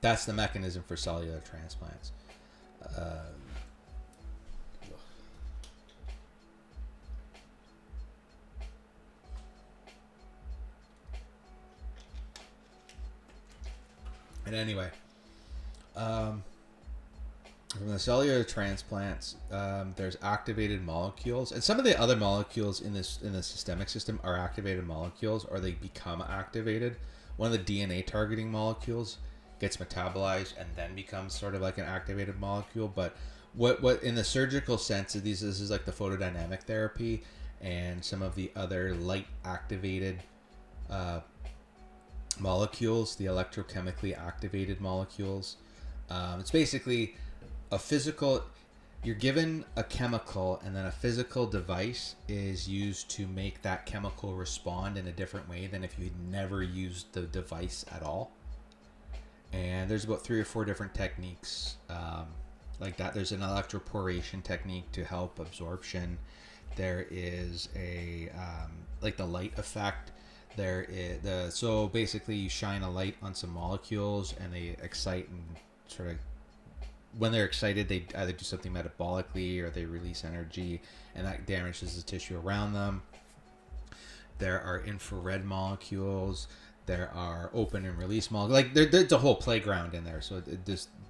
that's the mechanism for cellular transplants. And anyway, from the cellular transplants, there's activated molecules, and some of the other molecules in the systemic system are activated molecules, or they become activated. One of the DNA targeting molecules gets metabolized and then becomes sort of like an activated molecule. But what in the surgical sense, this is like the photodynamic therapy and some of the other light activated molecules, the electrochemically activated molecules. It's basically a physical, you're given a chemical, and then a physical device is used to make that chemical respond in a different way than if you had never used the device at all. And there's about 3 or 4 different techniques like that. There's an electroporation technique to help absorption. There is a like the light effect. There is so basically you shine a light on some molecules and they excite, and sort of when they're excited they either do something metabolically or they release energy, and that damages the tissue around them. There are infrared molecules. There are open and release molecules. Like there's a whole playground in there. So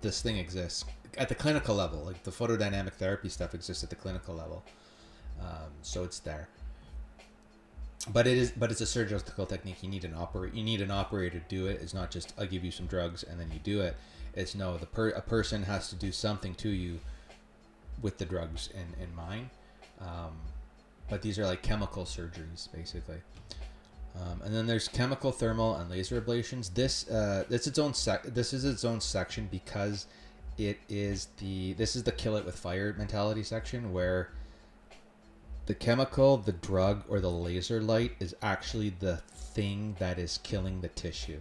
this thing exists at the clinical level. Like the photodynamic therapy stuff exists at the clinical level. So it's there. But it's a surgical technique. You need an operator to do it. It's not just I'll give you some drugs and then you do it. It's no, a person has to do something to you with the drugs in mind. But these are like chemical surgeries basically. And then there's chemical, thermal, and laser ablations. This is its own section because this is the kill it with fire mentality section, where the chemical, the drug, or the laser light is actually the thing that is killing the tissue.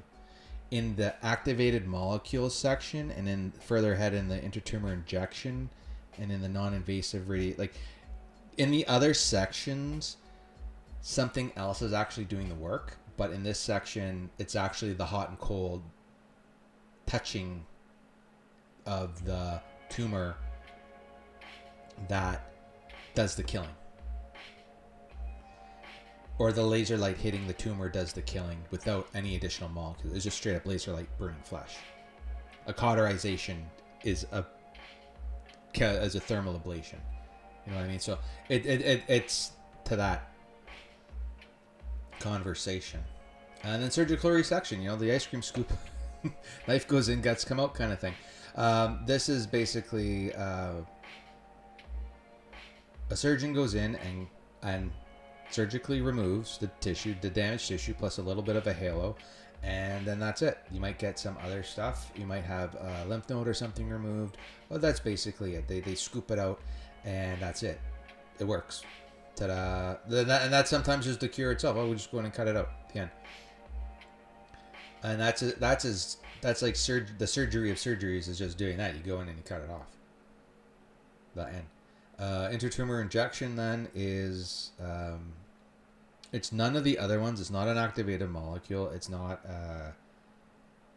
In the activated molecules section, and then further ahead in the intratumor injection, and in the non-invasive like in the other sections, something else is actually doing the work. But in this section, it's actually the hot and cold touching of the tumor that does the killing. Or the laser light hitting the tumor does the killing without any additional molecules. It's just straight up laser light burning flesh. A cauterization is a thermal ablation. You know what I mean? So it's to that conversation. And then surgical resection, the ice cream scoop, knife goes in, guts come out kind of thing. This is basically a surgeon goes in and surgically removes the damaged tissue, plus a little bit of a halo, and then that's it. You might get some other stuff. You might have a lymph node or something removed, but that's basically it. They scoop it out, and that's it. It works. Ta-da! And that sometimes is the cure itself. Oh, we'll just go in and cut it out at the end. And that's like the surgery of surgeries is just doing that. You go in and you cut it off. The end. Intratumor injection then is it's none of the other ones. It's not an activated molecule. It's not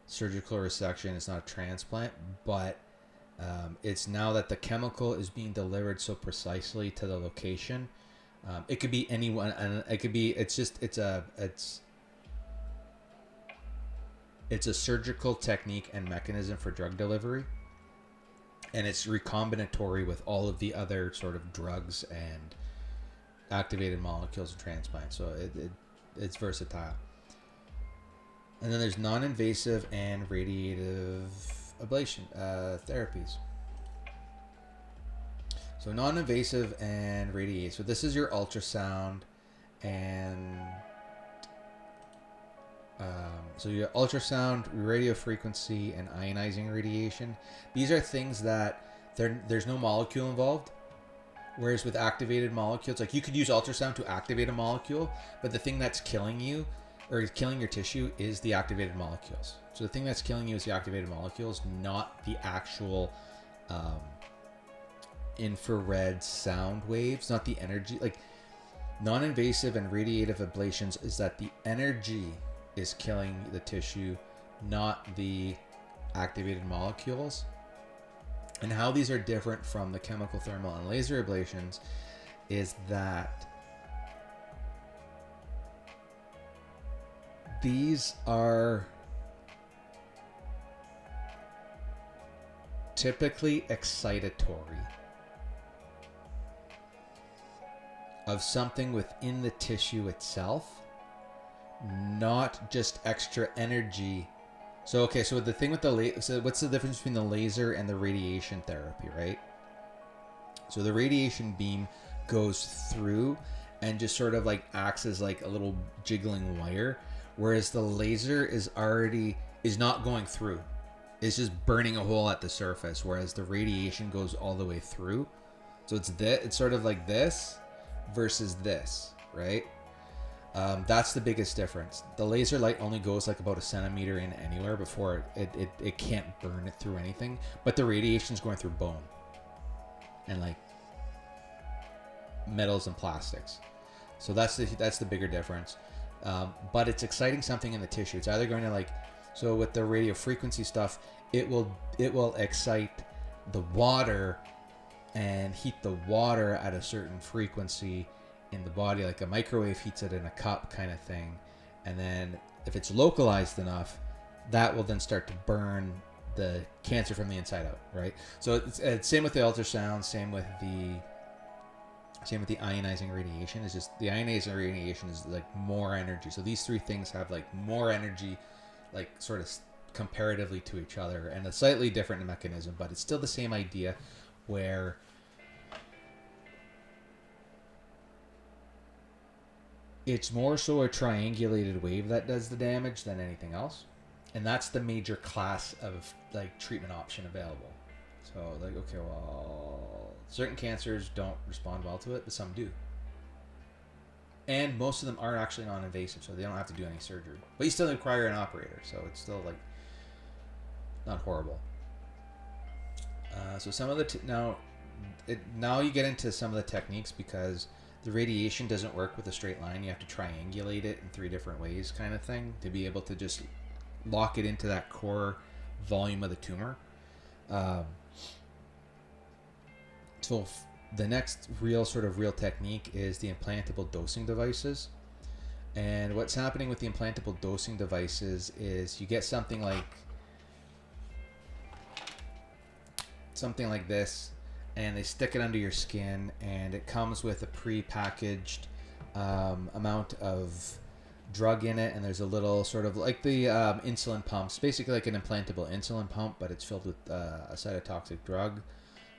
surgical resection. It's not a transplant. But it's now that the chemical is being delivered so precisely to the location. It could be anyone, and it could be. It's a surgical technique and mechanism for drug delivery. And it's recombinatory with all of the other sort of drugs and activated molecules and transplants. So it's versatile. And then there's non-invasive and radiative ablation therapies. So non-invasive and radiate. So this is your ultrasound and so your ultrasound, radio frequency, and ionizing radiation. These are things that there's no molecule involved. Whereas with activated molecules, like you could use ultrasound to activate a molecule, but the thing that's killing you or killing your tissue is the activated molecules. So the thing that's killing you is the activated molecules, not the actual infrared sound waves, not the energy. Like non-invasive and radiative ablations is that the energy is killing the tissue, not the activated molecules. And how these are different from the chemical, thermal, and laser ablations is that these are typically excitatory of something within the tissue itself, not just extra energy. So the thing with so what's the difference between the laser and the radiation therapy, right? So the radiation beam goes through and just sort of like acts as like a little jiggling wire, whereas the laser is not going through. It's just burning a hole at the surface, whereas the radiation goes all the way through. So it's sort of like this versus this, right? That's the biggest difference. The laser light only goes like about a centimeter in anywhere before it can't burn it through anything, but the radiation is going through bone and like metals and plastics. So that's the bigger difference. But it's exciting something in the tissue. It's either going to like, so with the radio frequency stuff, it will excite the water and heat the water at a certain frequency in the body, like a microwave heats it in a cup kind of thing. And then if it's localized enough, that will then start to burn the cancer from the inside out, right? So it's same with the ultrasound, same with the ionizing radiation. It's just the ionizing radiation is like more energy. So these three things have like more energy, like sort of comparatively to each other, and a slightly different mechanism, but it's still the same idea where it's more so a triangulated wave that does the damage than anything else. And that's the major class of like treatment option available. So like, okay, well, certain cancers don't respond well to it, but some do. And most of them are actually non-invasive, so they don't have to do any surgery. But you still require an operator, so it's still like not horrible. So some of the now you get into some of the techniques, because the radiation doesn't work with a straight line. You have to triangulate it in 3 different ways, kind of thing, to be able to just lock it into that core volume of the tumor. So the next real technique is the implantable dosing devices. And what's happening with the implantable dosing devices is you get something like this, and they stick it under your skin, and it comes with a pre-packaged amount of drug in it, and there's a little sort of like the insulin pumps, basically like an implantable insulin pump, but it's filled with a cytotoxic drug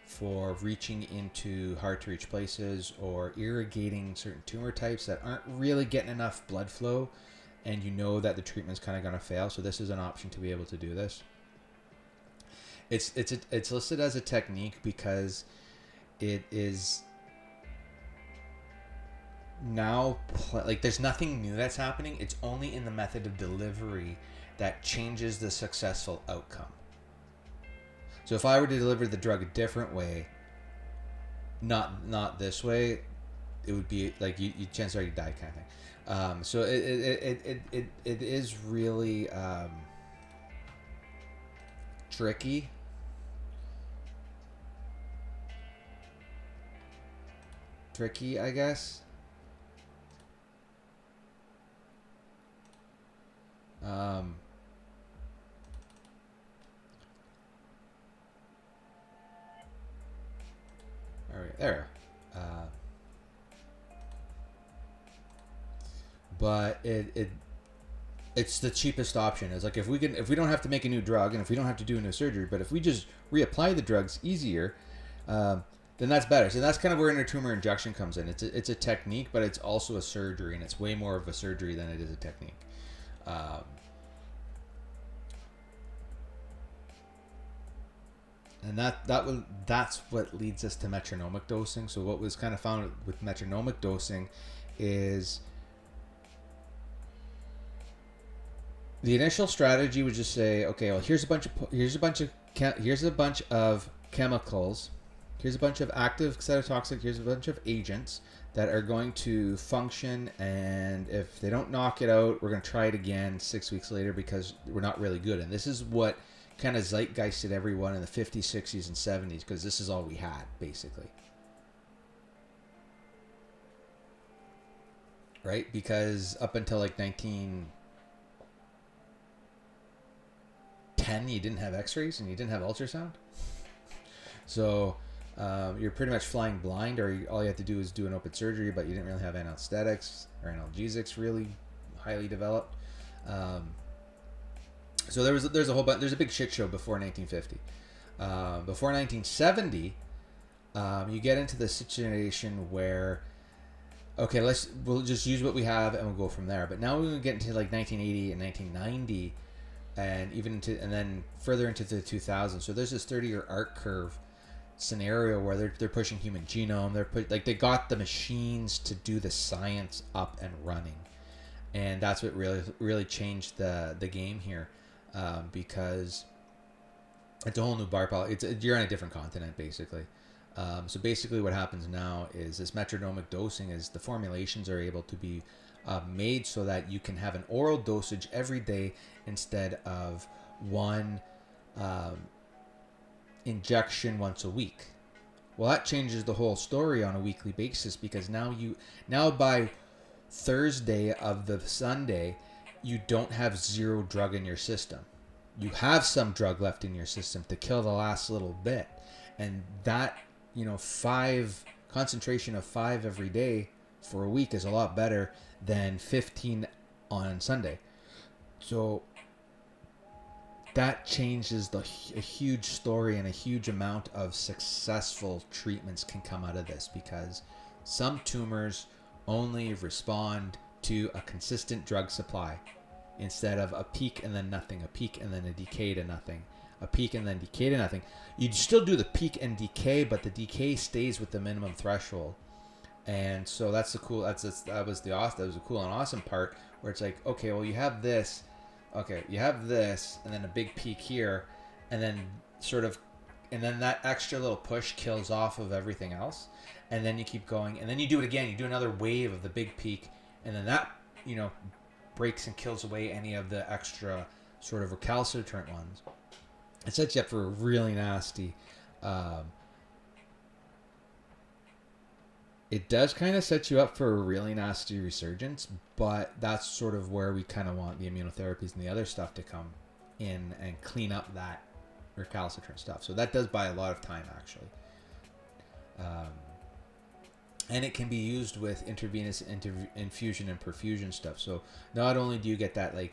for reaching into hard to reach places or irrigating certain tumor types that aren't really getting enough blood flow, and you know that the treatment's kind of going to fail. So this is an option to be able to do this. It's listed as a technique because it is now like there's nothing new that's happening. It's only in the method of delivery that changes the successful outcome. So if I were to deliver the drug a different way, not this way, it would be like you chances are you die kind of thing. So it is really tricky. I guess. All right, there. But it's the cheapest option. It's like if we don't have to make a new drug, and if we don't have to do a new surgery, but if we just reapply the drugs easier, then that's better. So that's kind of where intratumor injection comes in. It's a technique, but it's also a surgery, and it's way more of a surgery than it is a technique. And that's what leads us to metronomic dosing. So what was kind of found with metronomic dosing is the initial strategy would just say, okay, well, here's a bunch of chemicals, here's a bunch of active cytotoxic, here's a bunch of agents that are going to function, and if they don't knock it out, we're going to try it again 6 weeks later because we're not really good. And this is what kind of zeitgeisted everyone in the 50s, 60s, and 70s, because this is all we had, basically. Right? Because up until like 1910, you didn't have x-rays and you didn't have ultrasound. So you're pretty much flying blind, or all you have to do is do an open surgery, but you didn't really have anesthetics or analgesics really highly developed. So there's a whole bunch. There's a big shit show before 1950. Before 1970, you get into the situation where, okay, we'll just use what we have and we'll go from there. But now we're gonna get into like 1980 and 1990, and then further into the 2000s. So there's this 30-year arc curve scenario where they're pushing human genome. They got the machines to do the science up and running, and that's what really changed the game here, because it's a whole new bar. You're on a different continent basically. So basically what happens now is this metronomic dosing is the formulations are able to be made so that you can have an oral dosage every day instead of one injection once a week. Well, that changes the whole story on a weekly basis, because now by Thursday of the Sunday, you don't have zero drug in your system. You have some drug left in your system to kill the last little bit, and that, 5 concentration of 5 every day for a week is a lot better than 15 on Sunday. So that changes a huge story, and a huge amount of successful treatments can come out of this, because some tumors only respond to a consistent drug supply instead of a peak and then nothing, a peak and then a decay to nothing, a peak and then decay to nothing. You still do the peak and decay, but the decay stays with the minimum threshold. And so that was a cool and awesome part, where it's like, okay, well, you have this, and then a big peak here, and then that extra little push kills off of everything else, and then you keep going, and then you do it again. You do another wave of the big peak, and then that breaks and kills away any of the extra sort of recalcitrant ones. It sets you up for a really nasty. It does kind of set you up for a really nasty resurgence, but that's sort of where we kind of want the immunotherapies and the other stuff to come in and clean up that recalcitrant stuff. So that does buy a lot of time, actually. And it can be used with intravenous infusion and perfusion stuff. So not only do you get that, the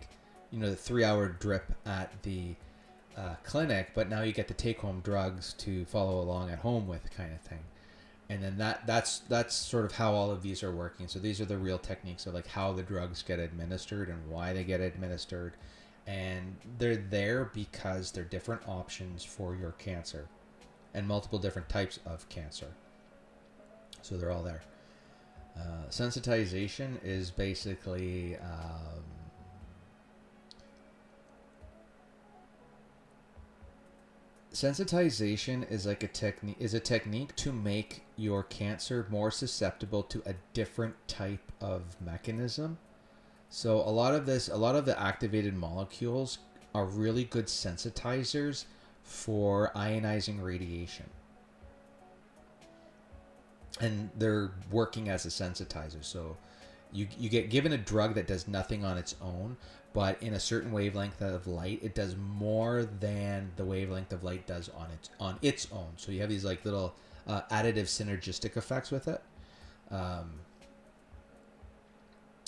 3-hour drip at the clinic, but now you get the take-home drugs to follow along at home with, kind of thing. And then that's sort of how all of these are working. So these are the real techniques of how the drugs get administered and why they get administered. And they're there because they're different options for your cancer and multiple different types of cancer. So they're all there. Sensitization is basically sensitization is a technique to make your cancer more susceptible to a different type of mechanism. So a lot of the activated molecules are really good sensitizers for ionizing radiation. And they're working as a sensitizer. So you get given a drug that does nothing on its own, but in a certain wavelength of light, it does more than the wavelength of light does on its own. So you have these little additive synergistic effects with it. And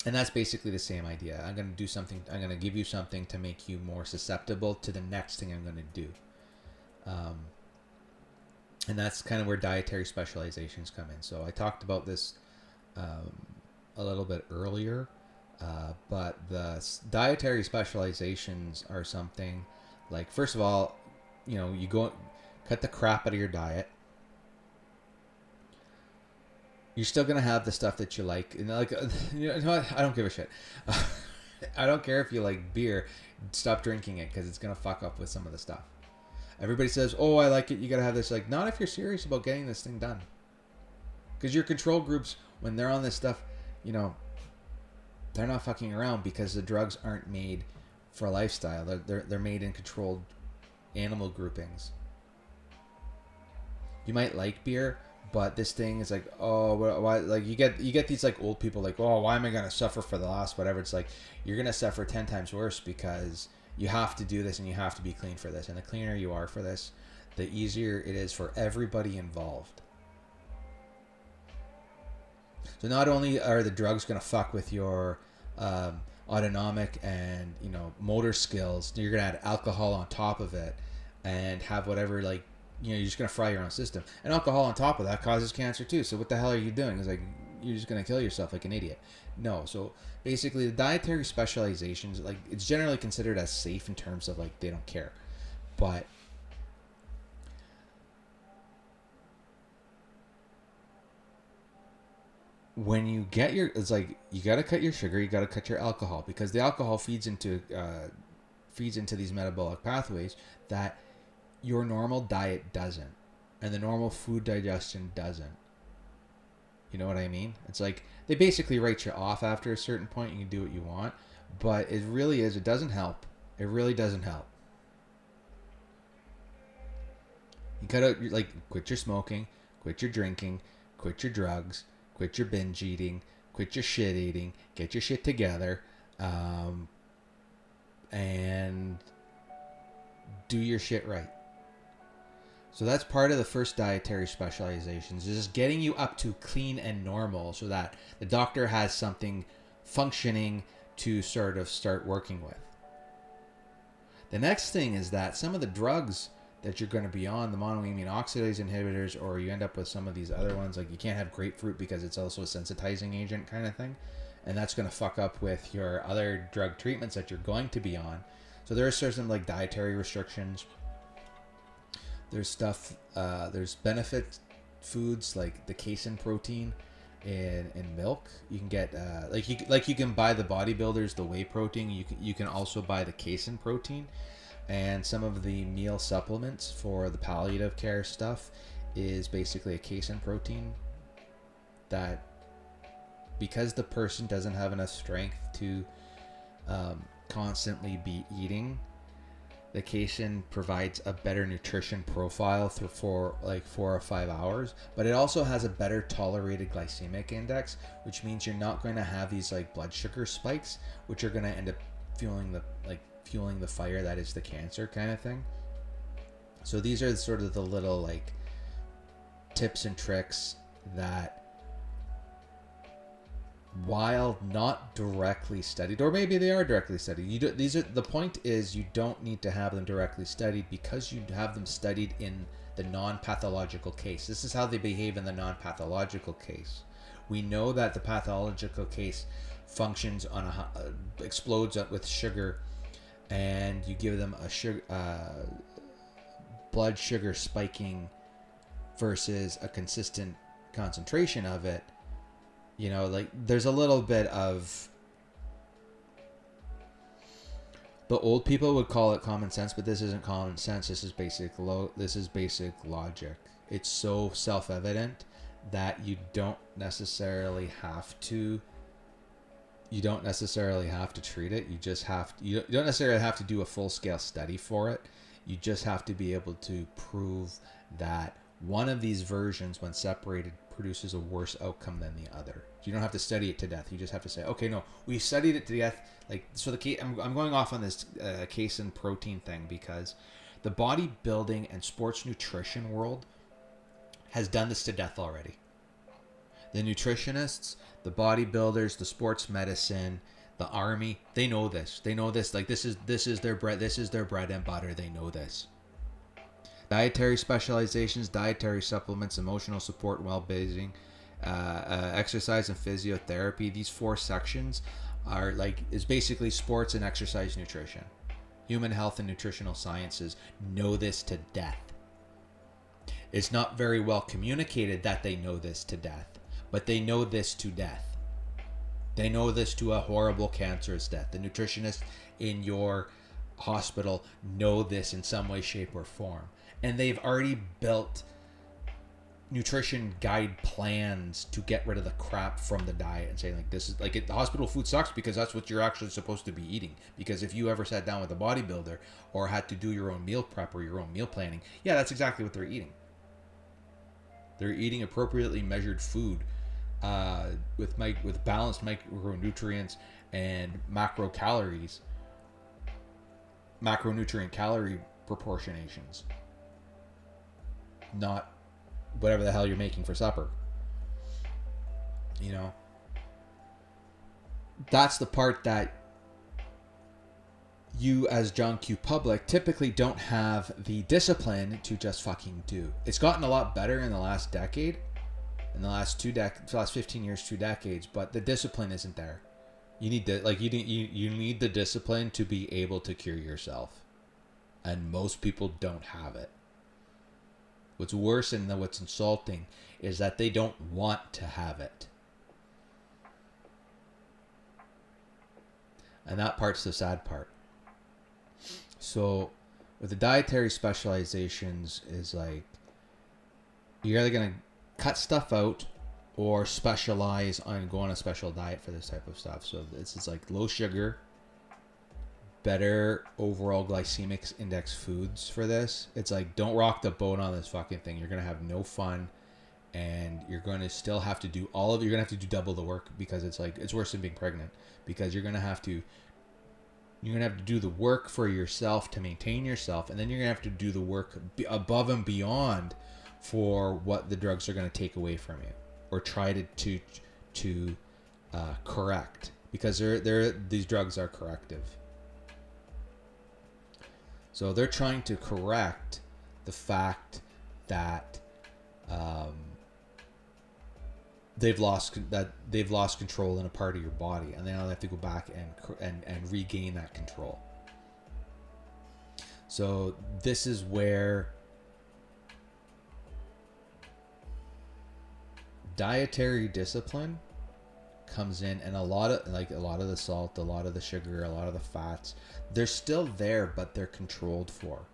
that's basically the same idea. I'm going to give you something to make you more susceptible to the next thing I'm going to do. And that's kind of where dietary specializations come in. So I talked about this a little bit earlier, but the dietary specializations are something like, first of all, you go cut the crap out of your diet. You're still going to have the stuff that you like. And I don't give a shit. I don't care if you like beer. Stop drinking it, because it's going to fuck up with some of the stuff. Everybody says, oh, I like it, you got to have this. Not if you're serious about getting this thing done. Because your control groups, when they're on this stuff, they're not fucking around, because the drugs aren't made for a lifestyle. They're made in controlled animal groupings. You might like beer, but this thing is why? You get these old people oh, why am I gonna suffer for the loss? Whatever. It's you're gonna suffer 10 times worse, because you have to do this and you have to be clean for this. And the cleaner you are for this, the easier it is for everybody involved. So not only are the drugs going to fuck with your autonomic and motor skills, you're going to add alcohol on top of it and have whatever, like, you're just going to fry your own system. And alcohol on top of that causes cancer too. So what the hell are you doing? It's like, you're just going to kill yourself like an idiot. No. So basically the dietary specializations, like, it's generally considered as safe in terms of, like, they don't care. But when you get it's like, you got to cut your sugar, you got to cut your alcohol, because the alcohol feeds into these metabolic pathways that your normal diet doesn't, and the normal food digestion doesn't. You know what I mean? It's like they basically write you off after a certain point. You can do what you want, but it really is, it doesn't help. It really doesn't help. You gotta, like, quit your smoking, quit your drinking, quit your drugs, quit your binge eating, quit your shit eating, get your shit together, and do your shit right. So that's part of the first dietary specializations, is just getting you up to clean and normal so that the doctor has something functioning to sort of start working with. The next thing is that some of the drugs that you're going to be on, the monoamine oxidase inhibitors, or you end up with some of these other ones, like you can't have grapefruit because it's also a sensitizing agent kind of thing, and that's going to fuck up with your other drug treatments that you're going to be on. So there are certain, like, dietary restrictions. There's stuff, there's benefit foods like the casein protein in milk. You can get you can buy the bodybuilders the whey protein. You can also buy the casein protein, and some of the meal supplements for the palliative care stuff is basically a casein protein that, because the person doesn't have enough strength to constantly be eating, the casein provides a better nutrition profile for like 4 or 5 hours, but it also has a better tolerated glycemic index, which means you're not going to have these, like, blood sugar spikes, which are going to end up fueling the fire that is the cancer kind of thing. So these are sort of the little, like, tips and tricks that, while not directly studied, or maybe they are directly studied, the point is you don't need to have them directly studied, because you have them studied in the non-pathological case. This is how they behave in the non-pathological case. We know that the pathological case functions on explodes with sugar, and you give them a blood sugar spiking versus a consistent concentration of it. Like, there's a little bit of, the old people would call it common sense, but this isn't common sense. This is basic logic. It's so self-evident that you don't necessarily have to treat it. You don't necessarily have to do a full-scale study for it. You just have to be able to prove that one of these versions, when separated, produces a worse outcome than the other. You don't have to study it to death. You just have to say, okay, no, we studied it to death. Like, so I'm going off on this casein protein thing because the bodybuilding and sports nutrition world has done this to death already. The nutritionists, the bodybuilders, the sports medicine, the army, they know this. They know this. Like, this is their bread. This is their bread and butter. They know this. Dietary specializations, dietary supplements, emotional support, well-being, exercise and physiotherapy. These 4 sections is basically sports and exercise nutrition. Human health and nutritional sciences know this to death. It's not very well communicated that they know this to death, but they know this to death. They know this to a horrible cancerous death. The nutritionists in your hospital know this in some way, shape, or form. And they've already built nutrition guide plans to get rid of the crap from the diet and say, like, this is like, the hospital food sucks because that's what you're actually supposed to be eating. Because if you ever sat down with a bodybuilder or had to do your own meal prep or your own meal planning, yeah, that's exactly what they're eating. They're eating appropriately measured food with balanced micronutrients and macro calories. macronutrient calorie proportionations, not whatever the hell you're making for supper. You know, that's the part that you as John Q public typically don't have the discipline to just fucking do. It's gotten a lot better in the last decade, in the last last 15 years, 2 decades, but the discipline isn't there. You need you need the discipline to be able to cure yourself, and most people don't have it. What's worse and what's insulting is that they don't want to have it. And that part's the sad part. So with the dietary specializations is like, you're either going to cut stuff out or specialize on go on a special diet for this type of stuff. So this is like low sugar, better overall glycemic index foods for this. It's like, don't rock the boat on this fucking thing. You're going to have no fun, and you're going to still have to do you're going to have to do double the work, because it's like, it's worse than being pregnant, because you're going to have to do the work for yourself to maintain yourself, and then you're going to have to do the work above and beyond for what the drugs are going to take away from you or try to correct, because these drugs are corrective. So they're trying to correct the fact that they've lost control in a part of your body, and now they have to go back and regain that control. So this is where dietary discipline comes in, and a lot of the salt, a lot of the sugar, a lot of the fats, they're still there, but they're controlled for.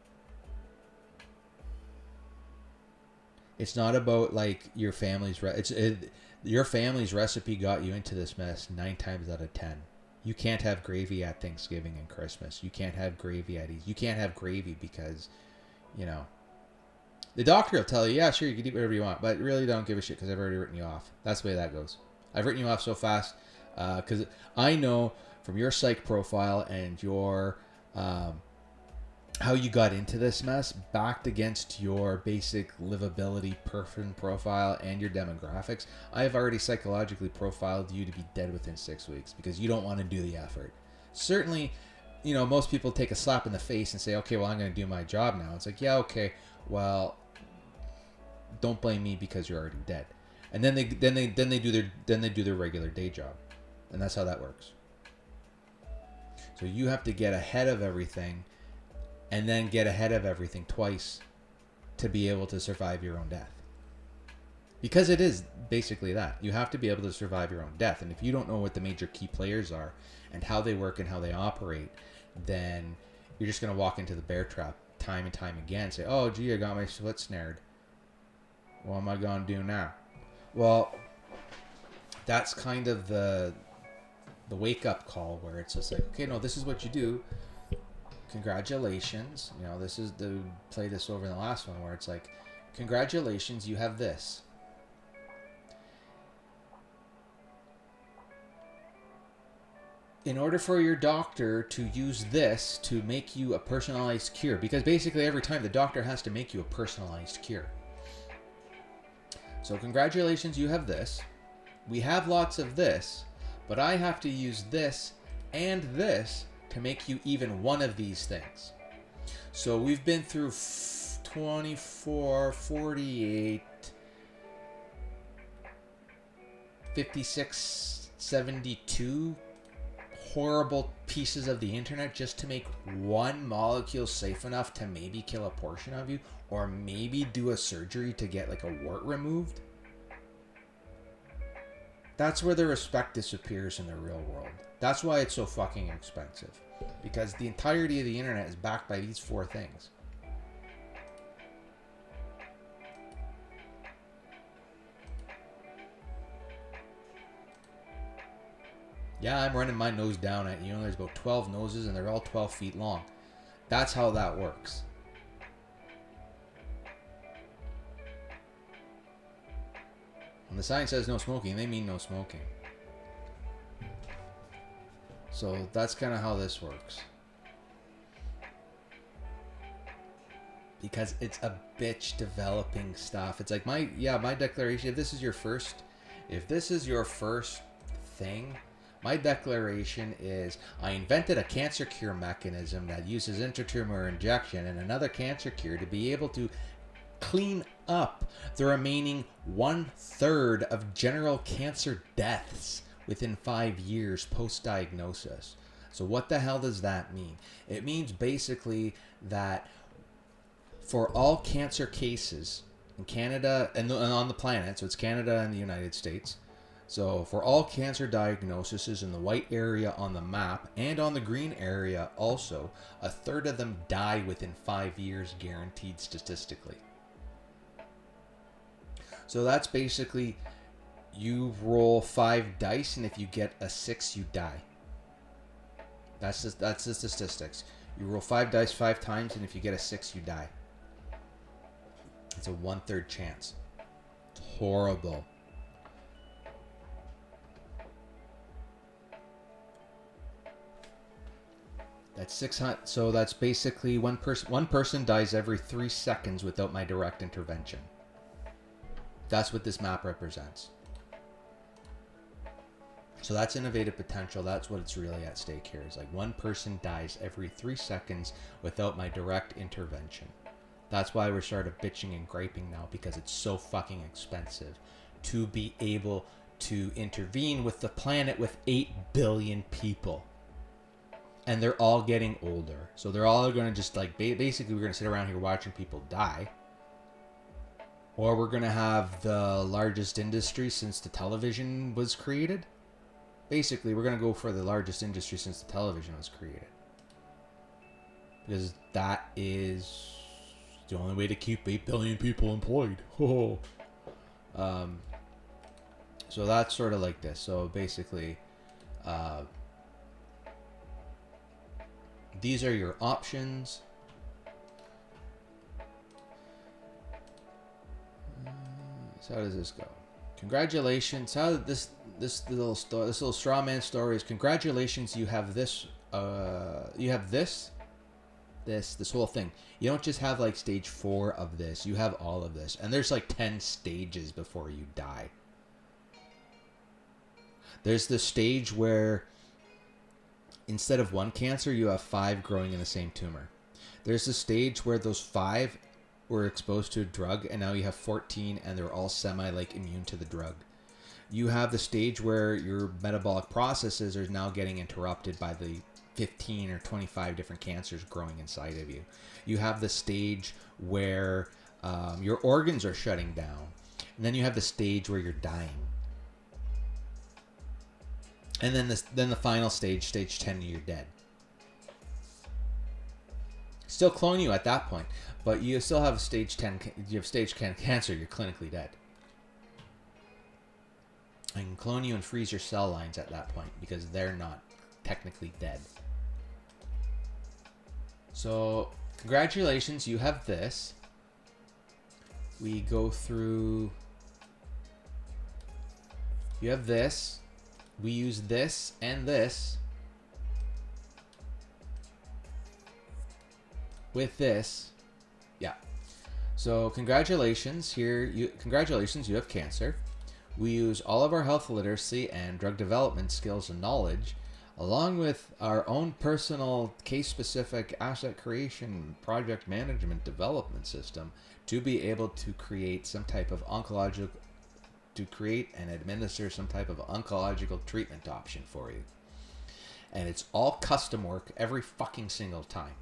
It's not about like your family's your family's recipe got you into this mess 9 times out of 10. You can't have gravy at Thanksgiving and Christmas. You can't have gravy at Easter. You can't have gravy because, you know, the doctor will tell you, yeah, sure, you can eat whatever you want, but really don't give a shit because I've already written you off. That's the way that goes. I've written you off so fast because I know from your psych profile and your how you got into this mess, backed against your basic livability person profile and your demographics, I have already psychologically profiled you to be dead within 6 weeks because you don't want to do the effort. Certainly, you know, most people take a slap in the face and say, okay, well, I'm going to do my job now. It's like, yeah, okay, well, don't blame me because you're already dead. And then they do their regular day job, and that's how that works. So you have to get ahead of everything, and then get ahead of everything twice to be able to survive your own death. Because it is basically that. You have to be able to survive your own death. And if you don't know what the major key players are and how they work and how they operate, then you're just going to walk into the bear trap time and time again and say, oh, gee, I got my foot snared. What am I going to do now? Well, that's kind of the wake-up call where it's just like, okay, no, this is what you do. Congratulations. You know, this is the play this over in the last one where it's like, congratulations, you have this. In order for your doctor to use this to make you a personalized cure, because basically every time the doctor has to make you a personalized cure. So congratulations, you have this. We have lots of this, but I have to use this and this to make you even one of these things. So we've been through 24, 48, 56, 72 horrible pieces of the internet just to make one molecule safe enough to maybe kill a portion of you, or maybe do a surgery to get like a wart removed. That's where the respect disappears in the real world. That's why it's so fucking expensive. Because the entirety of the internet is backed by these 4 things. Yeah, I'm running my nose down at you. There's about 12 noses and they're all 12 feet long. That's how that works. When the sign says no smoking, they mean no smoking. So that's kind of how this works. because it's a bitch developing stuff. It's like my declaration. If this is your first thing, my declaration is I invented a cancer cure mechanism that uses intratumoral injection and another cancer cure to be able to clean up the remaining 1/3 of general cancer deaths within 5 years post-diagnosis. So what the hell does that mean? It means basically that for all cancer cases in Canada and on the planet, so it's Canada and the United States, so for all cancer diagnoses in the white area on the map and on the green area also, 1/3 of them die within 5 years guaranteed statistically. So that's basically you roll 5 dice, and if you get a 6, you die. That's the statistics. You roll 5 dice 5 times, and if you get a 6, you die. It's a 1/3 chance. It's horrible. That's 600. So that's basically one person dies every 3 seconds without my direct intervention. That's what this map represents. So that's innovative potential. That's what it's really at stake here. Is like one person dies every 3 seconds without my direct intervention. That's why we're sort of bitching and griping now, because it's so fucking expensive to be able to intervene with the planet with 8 billion people. And they're all getting older. So they're all going to just like, basically we're going to sit around here watching people die. Or we're going to have the largest industry since the television was created. Basically, we're going to go for the largest industry since the television was created. Because that is the only way to keep 8 billion people employed. So that's sort of like this. So basically, these are your options. So how does this go? Congratulations. How this little straw man story is, congratulations, you have this this whole thing. You don't just have like stage 4 of this, you have all of this. And there's like 10 stages before you die. There's the stage where instead of 1 cancer, you have 5 growing in the same tumor. There's the stage where those 5 were exposed to a drug, and now you have 14, and they're all semi-like immune to the drug. You have the stage where your metabolic processes are now getting interrupted by the 15 or 25 different cancers growing inside of you. You have the stage where your organs are shutting down, and then you have the stage where you're dying. And then the final stage, stage 10, you're dead. Still clone you at that point, but you still have stage 10. You have stage 10 cancer. You're clinically dead. I can clone you and freeze your cell lines at that point because they're not technically dead. So congratulations, you have this. We go through. You have this. We use this and this with this. Yeah. So congratulations, you have cancer. We use all of our health literacy and drug development skills and knowledge, along with our own personal case-specific asset creation project management development system, to be able to create some type of oncological and administer some type of oncological treatment option for you. And it's all custom work every fucking single time.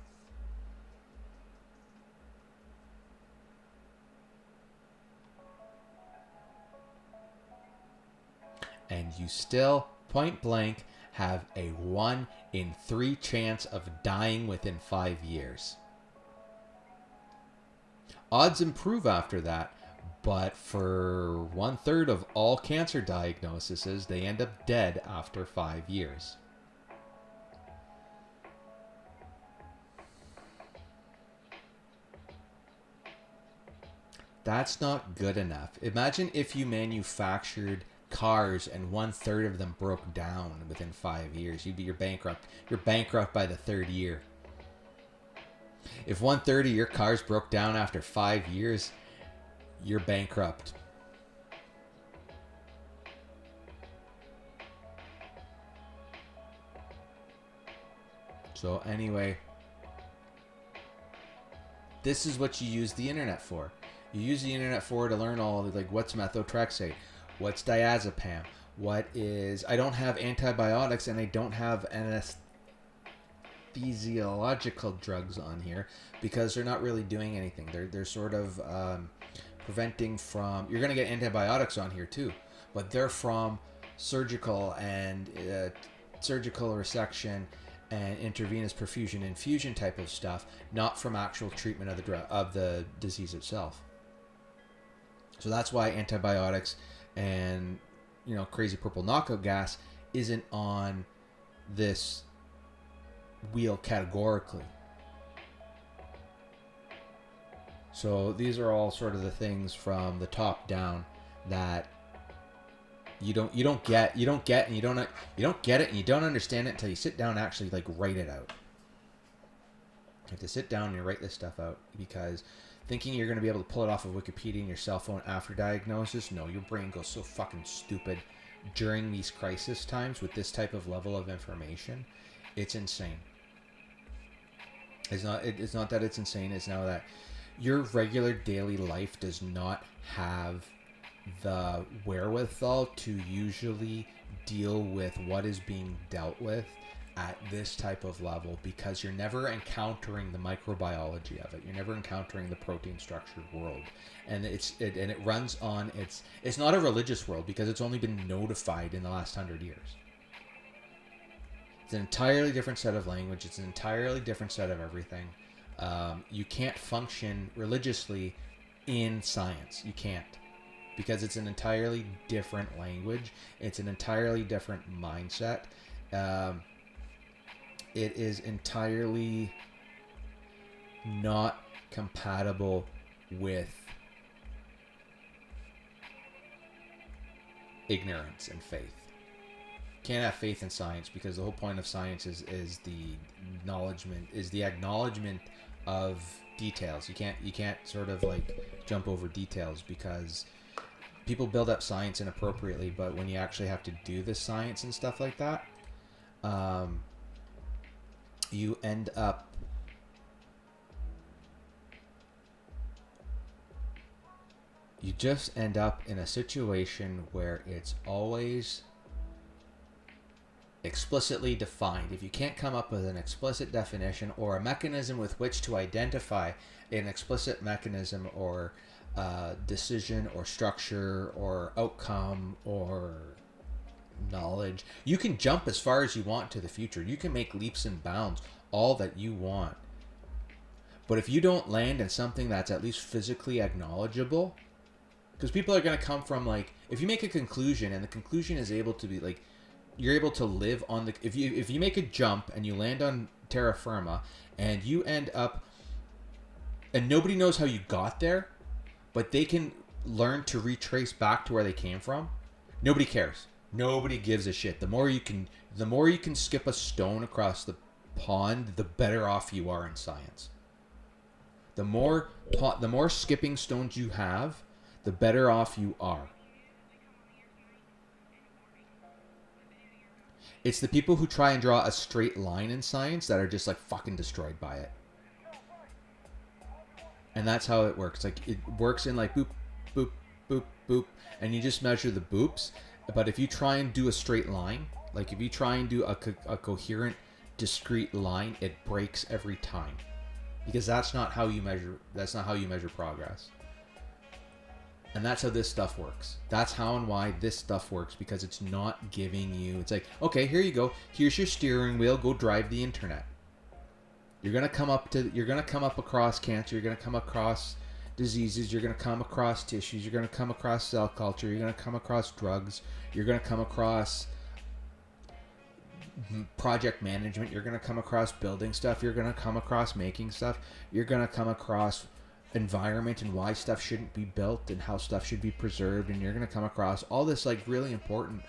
And you still, point blank, have a 1 in 3 chance of dying within 5 years. Odds improve after that. But for 1/3 of all cancer diagnoses, they end up dead after 5 years. That's not good enough. Imagine if you manufactured cars and 1/3 of them broke down within 5 years. You're bankrupt. You're bankrupt by the 3rd year. If 130 your car's broke down after 5 years, you're bankrupt. So anyway, this is what you use the internet for. You use the internet for to learn all of, like, what's methotrexate, what's diazepam, what is... I don't have antibiotics and I don't have anesthesiological drugs on here because they're not really doing anything. They're sort of preventing from... You're going to get antibiotics on here too, but they're from surgical and surgical resection and intravenous perfusion infusion type of stuff, not from actual treatment of the disease itself. So that's why antibiotics and, you know, crazy purple knockout gas isn't on this wheel categorically. So these are all sort of the things from the top down that you don't get and you don't get it and you don't understand it until you sit down and actually, like, write it out. You have to sit down and write this stuff out, because thinking you're going to be able to pull it off of Wikipedia and your cell phone after diagnosis, no, your brain goes so fucking stupid during these crisis times with this type of level of information. It's insane. It's not that it's insane. It's now that your regular daily life does not have the wherewithal to usually deal with what is being dealt with at this type of level, because you're never encountering the microbiology of it. You're never encountering the protein structured world, and it runs on it's not a religious world because it's only been notified in the last 100 years. It's an entirely different set of language. It's an entirely different set of everything. You can't function religiously in science. You can't, because it's an entirely different language. It's an entirely different mindset. It is entirely not compatible with ignorance and faith. Can't have faith in science, because the whole point of science is the acknowledgement of details. You can't sort of, like, jump over details, because people build up science inappropriately, but when you actually have to do the science and stuff like that, you end up in a situation where it's always explicitly defined. If you can't come up with an explicit definition or a mechanism with which to identify an explicit mechanism or decision or structure or outcome or knowledge, you can jump as far as you want to the future. You can make leaps and bounds all that you want. But if you don't land in something that's at least physically acknowledgeable, because people are going to come from, like, if you make a conclusion and the conclusion is able to be, like, you're able to live on the, if you make a jump and you land on terra firma and you end up, and nobody knows how you got there, but they can learn to retrace back to where they came from, nobody cares. Nobody gives a shit. The more you can skip a stone across the pond, the better off you are in science. The more skipping stones you have, the better off you are. It's the people who try and draw a straight line in science that are just, like, fucking destroyed by it. And that's how it works. Like, it works in, like, boop, boop, boop, boop, and you just measure the boops. But if you try and do a straight line, like if you try and do a coherent, discrete line, it breaks every time, because that's not how you measure. That's not how you measure progress. And that's how this stuff works. That's how and why this stuff works, because it's not giving you... It's like, okay, here you go. Here's your steering wheel. Go drive the internet. You're gonna come up across cancer. You're gonna come across diseases. You're gonna come across tissues. You're gonna come across cell culture. You're gonna come across drugs. You're gonna come across project management. You're gonna come across building stuff. You're gonna come across making stuff. You're gonna come across environment and why stuff shouldn't be built and how stuff should be preserved, and you're going to come across all this, like, really important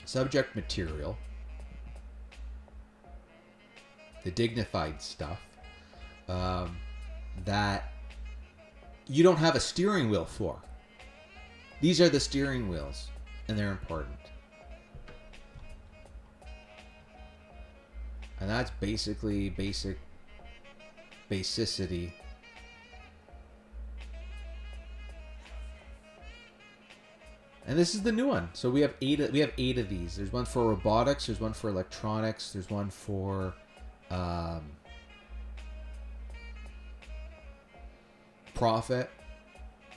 subject material, the dignified stuff, that you don't have a steering wheel for. These are the steering wheels, and they're important. And that's basically basicity. And this is the new one. So we have eight of these. There's one for robotics. There's one for electronics. There's one for profit.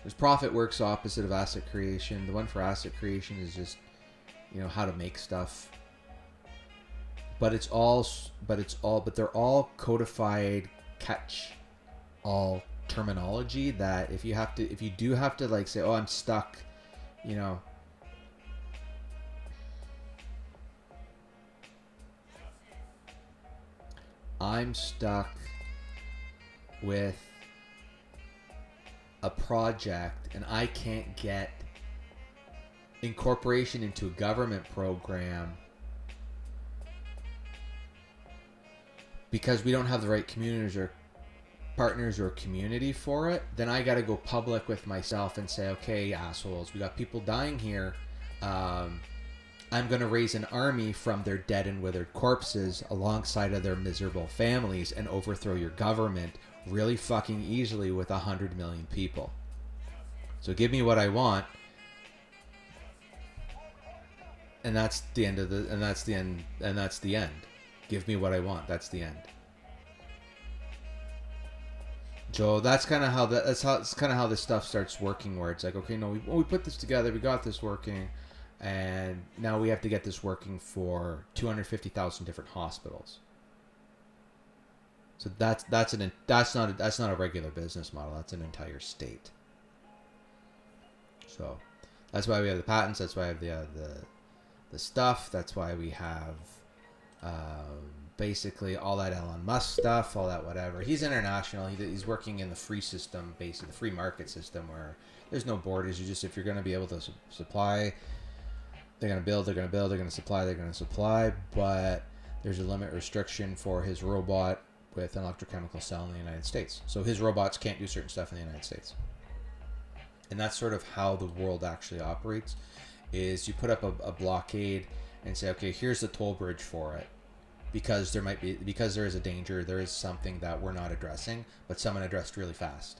There's profit works opposite of asset creation. The one for asset creation is just, how to make stuff. But they're all codified catch-all terminology that if you do have to like say, oh, I'm stuck, I'm stuck with a project and I can't get incorporation into a government program because we don't have the right communities or partners or community for it, then I got to go public with myself and say, okay, assholes, we got people dying here. I'm going to raise an army from their dead and withered corpses alongside of their miserable families and overthrow your government really fucking easily with 100 million people. So give me what I want. And that's the end and that's the end. Give me what I want. That's the end. So that's kind of how this stuff starts working. Where it's like, okay, no, we put this together, we got this working, and now we have to get this working for 250,000 different hospitals. So that's not a regular business model. That's an entire state. So that's why we have the patents. That's why we have the stuff. That's why we have. Basically all that Elon Musk stuff, all that whatever. He's international. He's working in the free system, basically the free market system, where there's no borders. If you're going to be able to supply, they're going to build, they're going to build, they're going to supply, they're going to supply. But there's a limit restriction for his robot with an electrochemical cell in the United States. So his robots can't do certain stuff in the United States. And that's sort of how the world actually operates, is you put up a blockade and say, okay, here's the toll bridge for it. Because there is a danger, there is something that we're not addressing, but someone addressed really fast,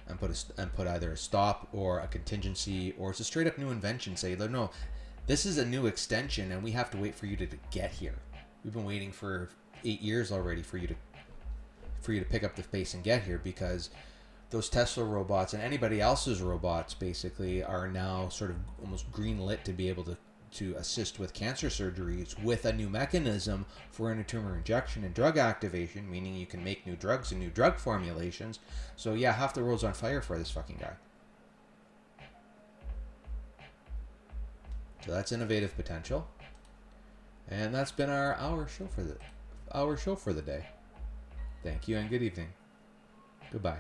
and put either a stop or a contingency, or it's a straight up new invention. Say, no, this is a new extension, and we have to wait for you to get here. We've been waiting for 8 years already for you to pick up the pace and get here, because those Tesla robots and anybody else's robots basically are now sort of almost green lit to be able to assist with cancer surgeries with a new mechanism for intratumor injection and drug activation, meaning you can make new drugs and new drug formulations. So yeah, half the world's on fire for this fucking guy. So that's innovative potential. And that's been our show for the day. Thank you and good evening. Goodbye.